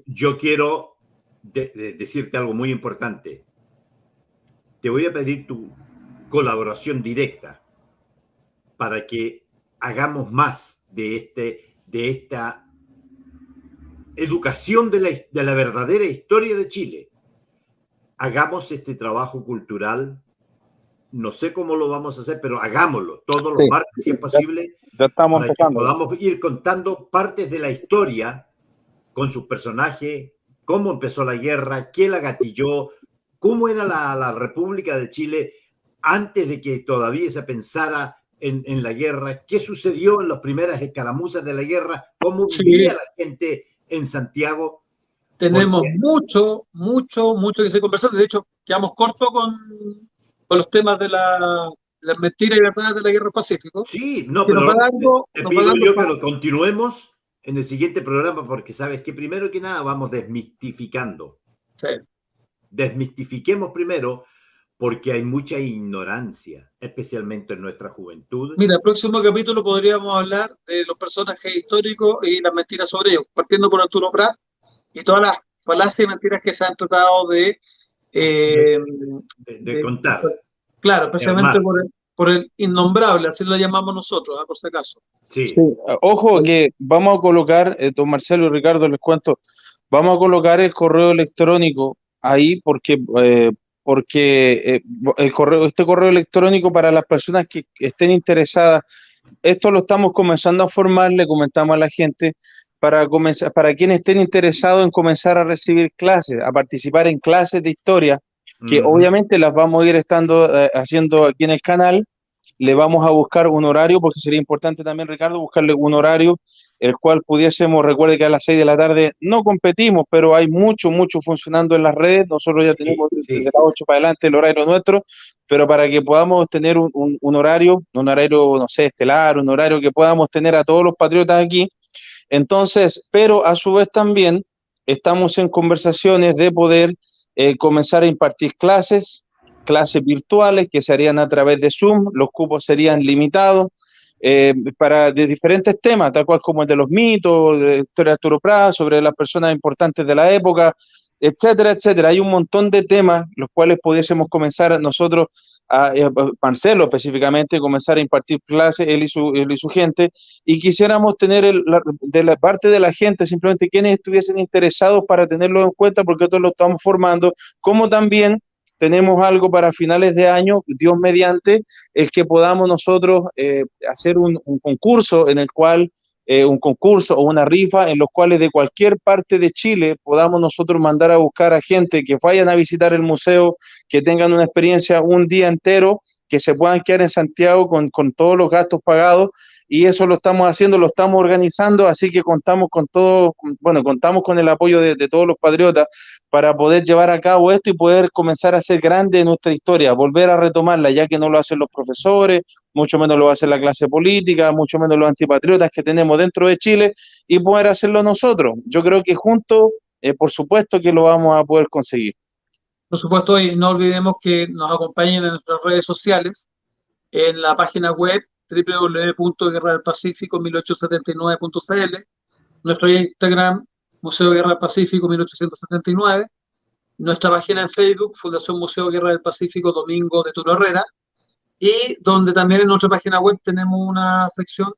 yo quiero decirte algo muy importante. Te voy a pedir tu colaboración directa para que hagamos más de esta educación de la verdadera historia de Chile. Hagamos este trabajo cultural. No sé cómo lo vamos a hacer, pero hagámoslo todos los martes, si es posible, ya estamos para que podamos ir contando partes de la historia con sus personajes, cómo empezó la guerra, qué la gatilló, cómo era la República de Chile antes de que todavía se pensara en la guerra, qué sucedió en las primeras escaramuzas de la guerra, cómo vivía la gente en Santiago. Tenemos mucho que seguir conversando. De hecho, quedamos cortos con los temas de las mentiras y verdades de la Guerra del Pacífico. Sí, no, pero te pido yo que lo continuemos en el siguiente programa porque sabes que primero que nada vamos desmistificando. Sí. Desmistifiquemos primero porque hay mucha ignorancia, especialmente en nuestra juventud. Mira, el próximo capítulo podríamos hablar de los personajes históricos y las mentiras sobre ellos, partiendo por Arturo Prat y todas las falacias y mentiras que se han tratado de contar. Claro, especialmente por el innombrable, así lo llamamos nosotros, por si acaso. Sí. Ojo que vamos a colocar, don Marcelo y Ricardo, les cuento, vamos a colocar el correo electrónico ahí porque este correo electrónico para las personas que estén interesadas, esto lo estamos comenzando a formar, le comentamos a la gente, para quienes estén interesados en comenzar a recibir clases, a participar en clases de historia, que obviamente las vamos a ir haciendo aquí en el canal. Le vamos a buscar un horario, porque sería importante también, Ricardo, buscarle un horario el cual pudiésemos, recuerde que a las 6 de la tarde no competimos, pero hay mucho funcionando en las redes. Nosotros ya tenemos desde las 8 para adelante el horario nuestro. pero para que podamos tener un horario, no sé, estelar, un horario que podamos tener a todos los patriotas aquí. Entonces, pero a su vez también estamos en conversaciones de poder comenzar a impartir clases virtuales que se harían a través de Zoom, los cupos serían limitados de diferentes temas, tal cual como el de los mitos, de la historia de Arturo Prat, sobre las personas importantes de la época, etcétera, etcétera. Hay un montón de temas los cuales pudiésemos comenzar nosotros, Marcelo específicamente, comenzar a impartir clases, él y su gente, y quisiéramos tener de la parte de la gente, simplemente quienes estuviesen interesados para tenerlo en cuenta, porque nosotros lo estamos formando, como también tenemos algo para finales de año, Dios mediante, el que podamos nosotros hacer un concurso en el cual, un concurso o una rifa en los cuales de cualquier parte de Chile podamos nosotros mandar a buscar a gente que vayan a visitar el museo, que tengan una experiencia un día entero, que se puedan quedar en Santiago con todos los gastos pagados, y eso lo estamos haciendo, lo estamos organizando, así que contamos con todo, bueno, contamos con el apoyo de todos los patriotas para poder llevar a cabo esto y poder comenzar a hacer grande nuestra historia, volver a retomarla, ya que no lo hacen los profesores, mucho menos lo hace la clase política, mucho menos los antipatriotas que tenemos dentro de Chile, y poder hacerlo nosotros. Yo creo que juntos, por supuesto que lo vamos a poder conseguir. Por supuesto, y no olvidemos que nos acompañen en nuestras redes sociales, en la página web www.guerradelpacifico1879.cl, nuestro Instagram, Museo Guerra del Pacífico 1879, nuestra página en Facebook, Fundación Museo Guerra del Pacífico Domingo de Turo Herrera, y donde también en nuestra página web tenemos una sección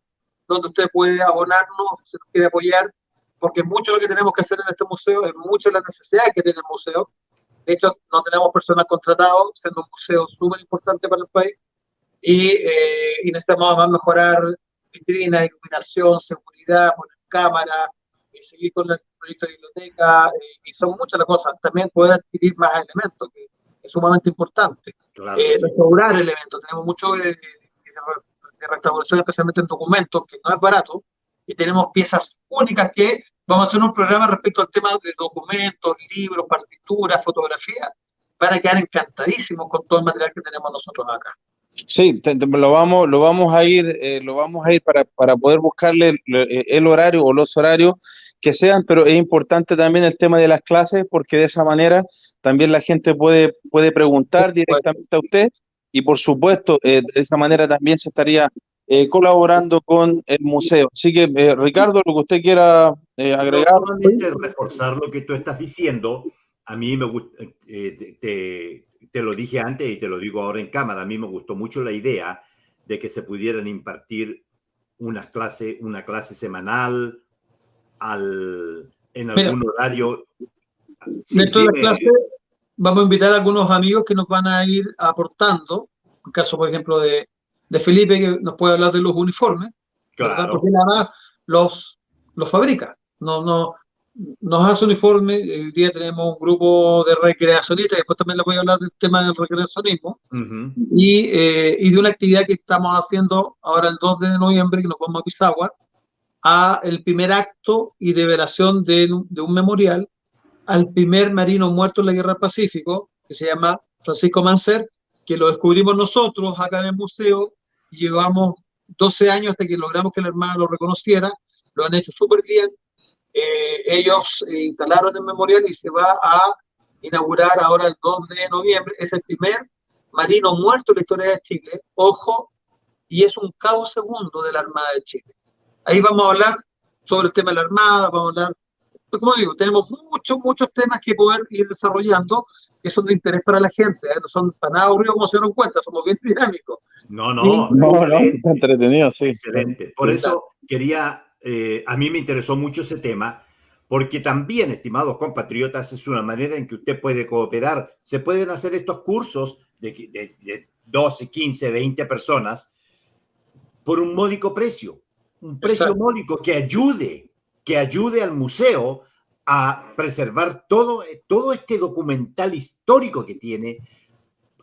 donde usted puede abonarnos, si nos quiere apoyar, porque es mucho lo que tenemos que hacer en este museo, es mucha la necesidad que tiene el museo. De hecho, no tenemos personas contratadas, siendo un museo súper importante para el país, y necesitamos además mejorar vitrinas, iluminación, seguridad, poner cámaras, y seguir con el proyecto de biblioteca, y son muchas las cosas. También poder adquirir más elementos, que es sumamente importante. Claro que sí. Restaurar elementos, tenemos mucho de restauración, especialmente en documentos, que no es barato, y tenemos piezas únicas que vamos a hacer un programa respecto al tema de documentos, libros, partituras, fotografías, van a quedar encantadísimos con todo el material que tenemos nosotros acá. Sí, lo vamos a ir para poder buscarle el horario o los horarios que sean, pero es importante también el tema de las clases, porque de esa manera también la gente puede preguntar directamente a usted, y por supuesto, de esa manera también se estaría colaborando con el museo. Así que, Ricardo, lo que usted quiera agregar. Solamente reforzar lo que tú estás diciendo. A mí me gusta, te lo dije antes y te lo digo ahora en cámara, a mí me gustó mucho la idea de que se pudieran impartir una clase semanal en algún horario. Dentro de la clase vamos a invitar a algunos amigos que nos van a ir aportando, en caso, por ejemplo, de Felipe, que nos puede hablar de los uniformes, ¿verdad? Claro. Porque nada más los fabrica, nos hace uniformes. Hoy día tenemos un grupo de recreacionistas, después también les voy a hablar del tema del recreacionismo, y de una actividad que estamos haciendo ahora el 2 de noviembre, que nos vamos a Pisagua, a el primer acto y develación de un memorial al primer marino muerto en la Guerra del Pacífico, que se llama Francisco Mancer, que lo descubrimos nosotros acá en el museo, y llevamos 12 años hasta que logramos que la Armada lo reconociera, lo han hecho súper bien. Ellos instalaron el memorial y se va a inaugurar ahora el 2 de noviembre. Es el primer marino muerto en la historia de Chile, ojo, y es un cabo segundo de la Armada de Chile. Ahí vamos a hablar sobre el tema de la Armada, vamos a hablar, como digo, tenemos muchos temas que poder ir desarrollando que son de interés para la gente, no son tan aburridos como se dieron cuenta, somos bien dinámicos. No, está entretenido, sí. Excelente. Por eso quería, a mí me interesó mucho ese tema, porque también, estimados compatriotas, es una manera en que usted puede cooperar. Se pueden hacer estos cursos de 12, 15, 20 personas por un módico precio, un precio módico que ayude al museo a preservar todo este documental histórico que tiene,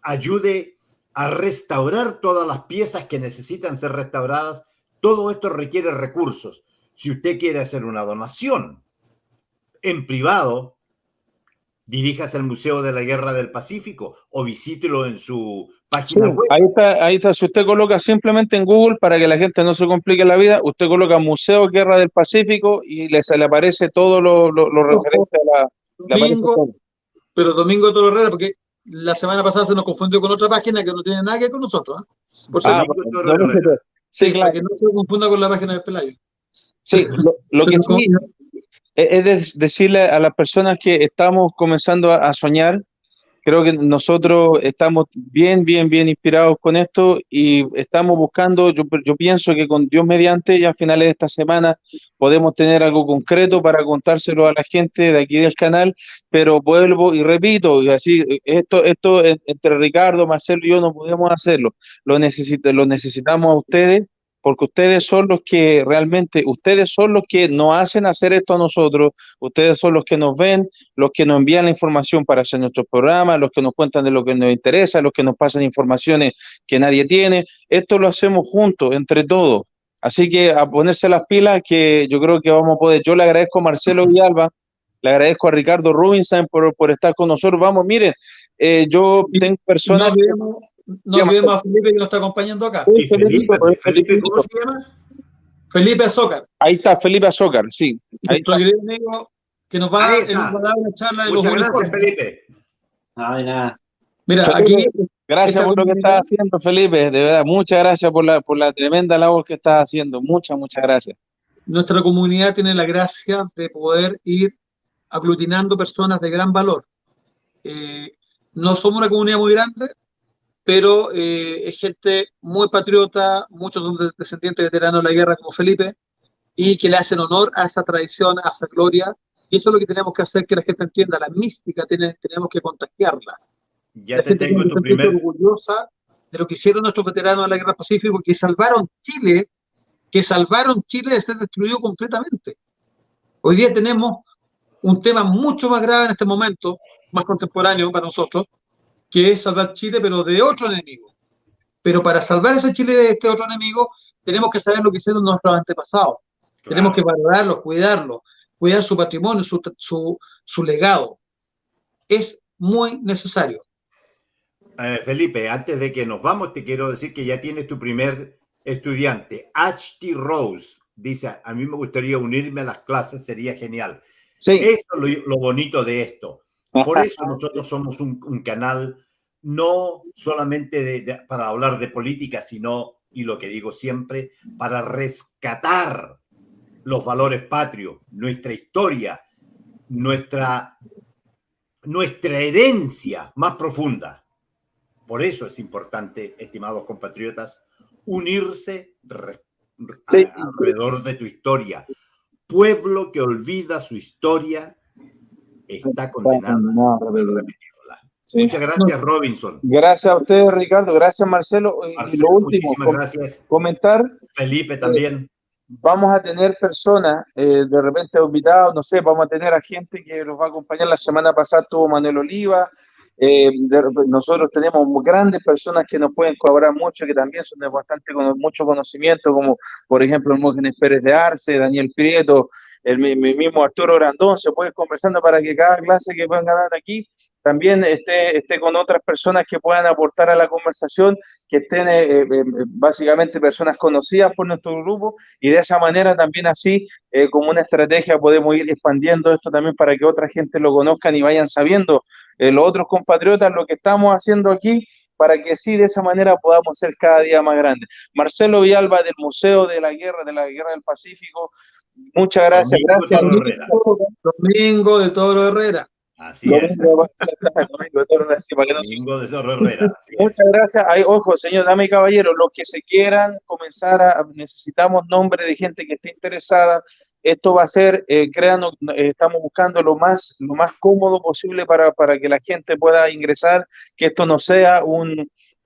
ayude a restaurar todas las piezas que necesitan ser restauradas. Todo esto requiere recursos. Si usted quiere hacer una donación en privado, diríjase al Museo de la Guerra del Pacífico o visítelo en su Sí, página web. ahí está. Si usted coloca simplemente en Google, para que la gente no se complique la vida, usted coloca Museo Guerra del Pacífico y se le aparece todo lo Ojo, referente a le aparece domingo, todo. pero Domingo de Toro Herrera, porque la semana pasada se nos confundió con otra página que no tiene nada que ver con nosotros, ¿ah? Por si Ah, acaso. Domingo Toro Domingo, Herrera. sí, Sí, para claro. que no se confunda con la página de Pelayo. Sí, lo Se que nos sí es decirle a las personas que estamos comenzando a soñar. Creo que nosotros estamos bien inspirados con esto y estamos buscando, yo pienso que con Dios mediante, ya a finales de esta semana podemos tener algo concreto para contárselo a la gente de aquí del canal, pero vuelvo y repito, y así, esto entre Ricardo, Marcelo y yo no podemos hacerlo, lo necesitamos a ustedes, porque ustedes son los que realmente, ustedes son los que nos hacen hacer esto a nosotros, ustedes son los que nos ven, los que nos envían la información para hacer nuestros programas, los que nos cuentan de lo que nos interesa, los que nos pasan informaciones que nadie tiene. Esto lo hacemos juntos, entre todos. Así que a ponerse las pilas, que yo creo que vamos a poder. Yo le agradezco a Marcelo Villalba, le agradezco a Ricardo Rubinstein por estar con nosotros. Vamos, miren, yo tengo no personas olvidemos, no que... olvidemos a Felipe que nos está acompañando acá. Uy, Y Felipe, pues, Felipe, ¿cómo Felipito. se llama? Felipe Azócar, Ahí está, Felipe Azócar, sí. Ahí nuestro está. querido amigo que Ahí él nos va a está. dar una charla de los Muchas gracias, uniformes. Felipe. No, de nada. Mira, Felipe, aquí gracias esta por lo que comunidad, estás haciendo, Felipe. De verdad, muchas gracias por la tremenda labor que estás haciendo. Muchas gracias. nuestra comunidad tiene la gracia de poder ir aglutinando personas de gran valor. Eh, no somos una comunidad muy grande, pero es gente muy patriota, muchos son descendientes veteranos de la guerra como Felipe, y que le hacen honor a esa tradición, a esa gloria. Y eso es lo que tenemos que hacer, que la gente entienda, la mística tenemos que contagiarla. Ya La te gente tiene tengo que tu sentirse primer... orgullosa de lo que hicieron nuestros veteranos de la Guerra del Pacífico, que salvaron Chile de ser destruido completamente. Hoy día tenemos un tema mucho más grave en este momento, más contemporáneo para nosotros, que es salvar Chile, pero de otro enemigo. Pero para salvar ese Chile de este otro enemigo, tenemos que saber lo que hicieron nuestros antepasados. Tenemos que Claro. valorarlos, cuidar su patrimonio, su legado. Es muy necesario. Felipe, antes de que nos vamos, te quiero decir que ya tienes tu primer estudiante. Ashty Rose dice, a mí me gustaría unirme a las clases, sería genial. Sí. Eso es lo bonito de esto. Por eso nosotros somos un canal no solamente para hablar de política, sino, y lo que digo siempre, para rescatar los valores patrios, nuestra historia, nuestra herencia más profunda. Por eso es importante, estimados compatriotas, unirse Sí. alrededor de tu historia. Pueblo que olvida su historia está condenado a repetirla. Sí. Muchas gracias, Robinson. Gracias a ustedes, Ricardo. Gracias, Marcelo. Y Marcelo, lo último, muchísimas gracias. comentar. Felipe también. Vamos a tener personas, de repente invitados, no sé, vamos a tener a gente que nos va a acompañar. La semana pasada estuvo Manuel Oliva. Nosotros tenemos grandes personas que nos pueden colaborar mucho, que también son de mucho conocimiento, como por ejemplo Hermógenes Pérez de Arce, Daniel Prieto, el mismo Arturo Grandón. Se puede ir conversando para que cada clase que puedan ganar aquí también esté con otras personas que puedan aportar a la conversación, que estén básicamente personas conocidas por nuestro grupo, y de esa manera también así, como una estrategia, podemos ir expandiendo esto también para que otra gente lo conozcan y vayan sabiendo los otros compatriotas lo que estamos haciendo aquí, para que sí, de esa manera podamos ser cada día más grandes. Marcelo Villalba, del Museo de la Guerra del Pacífico, muchas gracias. Domingo de Toro Herrera. Así es. Domingo de Toro Herrera. Muchas gracias. Ojo, señor, dame y caballero, los que se quieran comenzar necesitamos nombre de gente que esté interesada. Esto va a ser, créanos, estamos buscando lo más cómodo posible para que la gente pueda ingresar, que esto no sea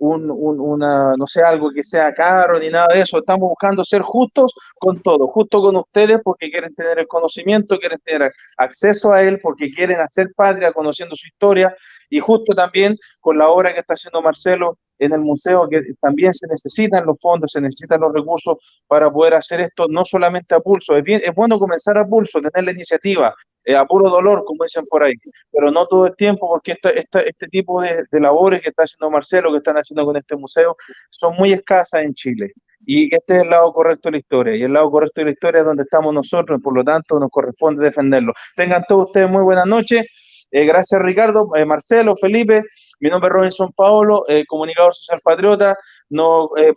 no sé, algo que sea caro ni nada de eso. Estamos buscando ser justos con todo, justo con ustedes, porque quieren tener el conocimiento, quieren tener acceso a él, porque quieren hacer patria conociendo su historia, y justo también con la obra que está haciendo Marcelo en el museo, que también se necesitan los fondos, se necesitan los recursos para poder hacer esto, no solamente a pulso. Es bueno comenzar a pulso, tener la iniciativa, a puro dolor, como dicen por ahí, pero no todo el tiempo, porque este tipo de labores que está haciendo Marcelo, que están haciendo con este museo, son muy escasas en Chile. Y este es el lado correcto de la historia, y el lado correcto de la historia es donde estamos nosotros, por lo tanto nos corresponde defenderlo. Tengan todos ustedes muy buenas noches. Gracias Ricardo, Marcelo, Felipe. Mi nombre es Robinson Paolo, comunicador social patriota.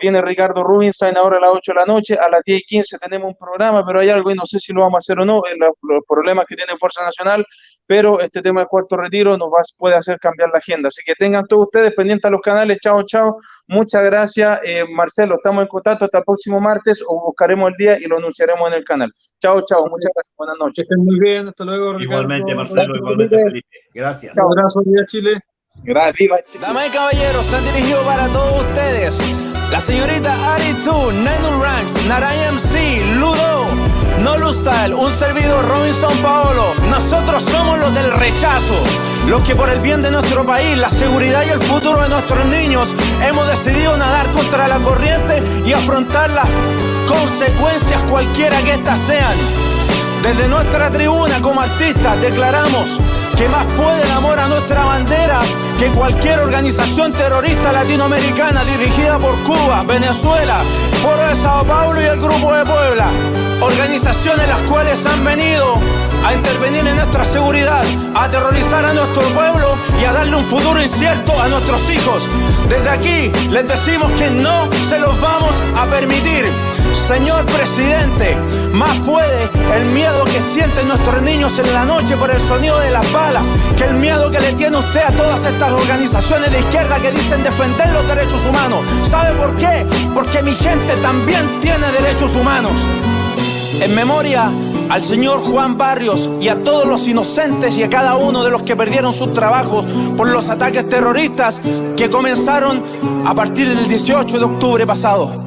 Viene Ricardo Rubinstein ahora a las 8 de la noche, a las 10:15 tenemos un programa, pero hay algo y no sé si lo vamos a hacer o no, los problemas que tiene Fuerza Nacional, pero este tema del cuarto retiro puede hacer cambiar la agenda. Así que tengan todos ustedes pendientes a los canales. Chao, chao. Muchas gracias, Marcelo. Estamos en contacto hasta el próximo martes o buscaremos el día y lo anunciaremos en el canal. Chao, chao. Muchas gracias. Buenas noches. Estén muy bien. Hasta luego, Ricardo. Igualmente, Marcelo. Igualmente, Felipe. Gracias. Un abrazo. Viva Chile. Gracias. Viva Chile. Damas y caballeros, han dirigido para todos ustedes la señorita Ari2, Nenu Ranks, Naray MC, Ludo, Nolu Style, un servidor Robinson Paolo. Nosotros somos los del rechazo, los que por el bien de nuestro país, la seguridad y el futuro de nuestros niños hemos decidido nadar contra la corriente y afrontar las consecuencias cualquiera que éstas sean. Desde nuestra tribuna como artistas declaramos que más puede el amor a nuestra bandera que cualquier organización terrorista latinoamericana dirigida por Cuba, Venezuela, Foro de Sao Paulo y el Grupo de Puebla. Organizaciones las cuales han venido a intervenir en nuestra seguridad, a aterrorizar a nuestro pueblo y a darle un futuro incierto a nuestros hijos. Desde aquí les decimos que no se los vamos a permitir. Señor presidente, más puede el miedo que sienten nuestros niños en la noche por el sonido de las balas que el miedo que le tiene usted a todas estas organizaciones de izquierda que dicen defender los derechos humanos. ¿Sabe por qué? Porque mi gente también tiene derechos humanos. En memoria al señor Juan Barrios y a todos los inocentes y a cada uno de los que perdieron sus trabajos por los ataques terroristas que comenzaron a partir del 18 de octubre pasado.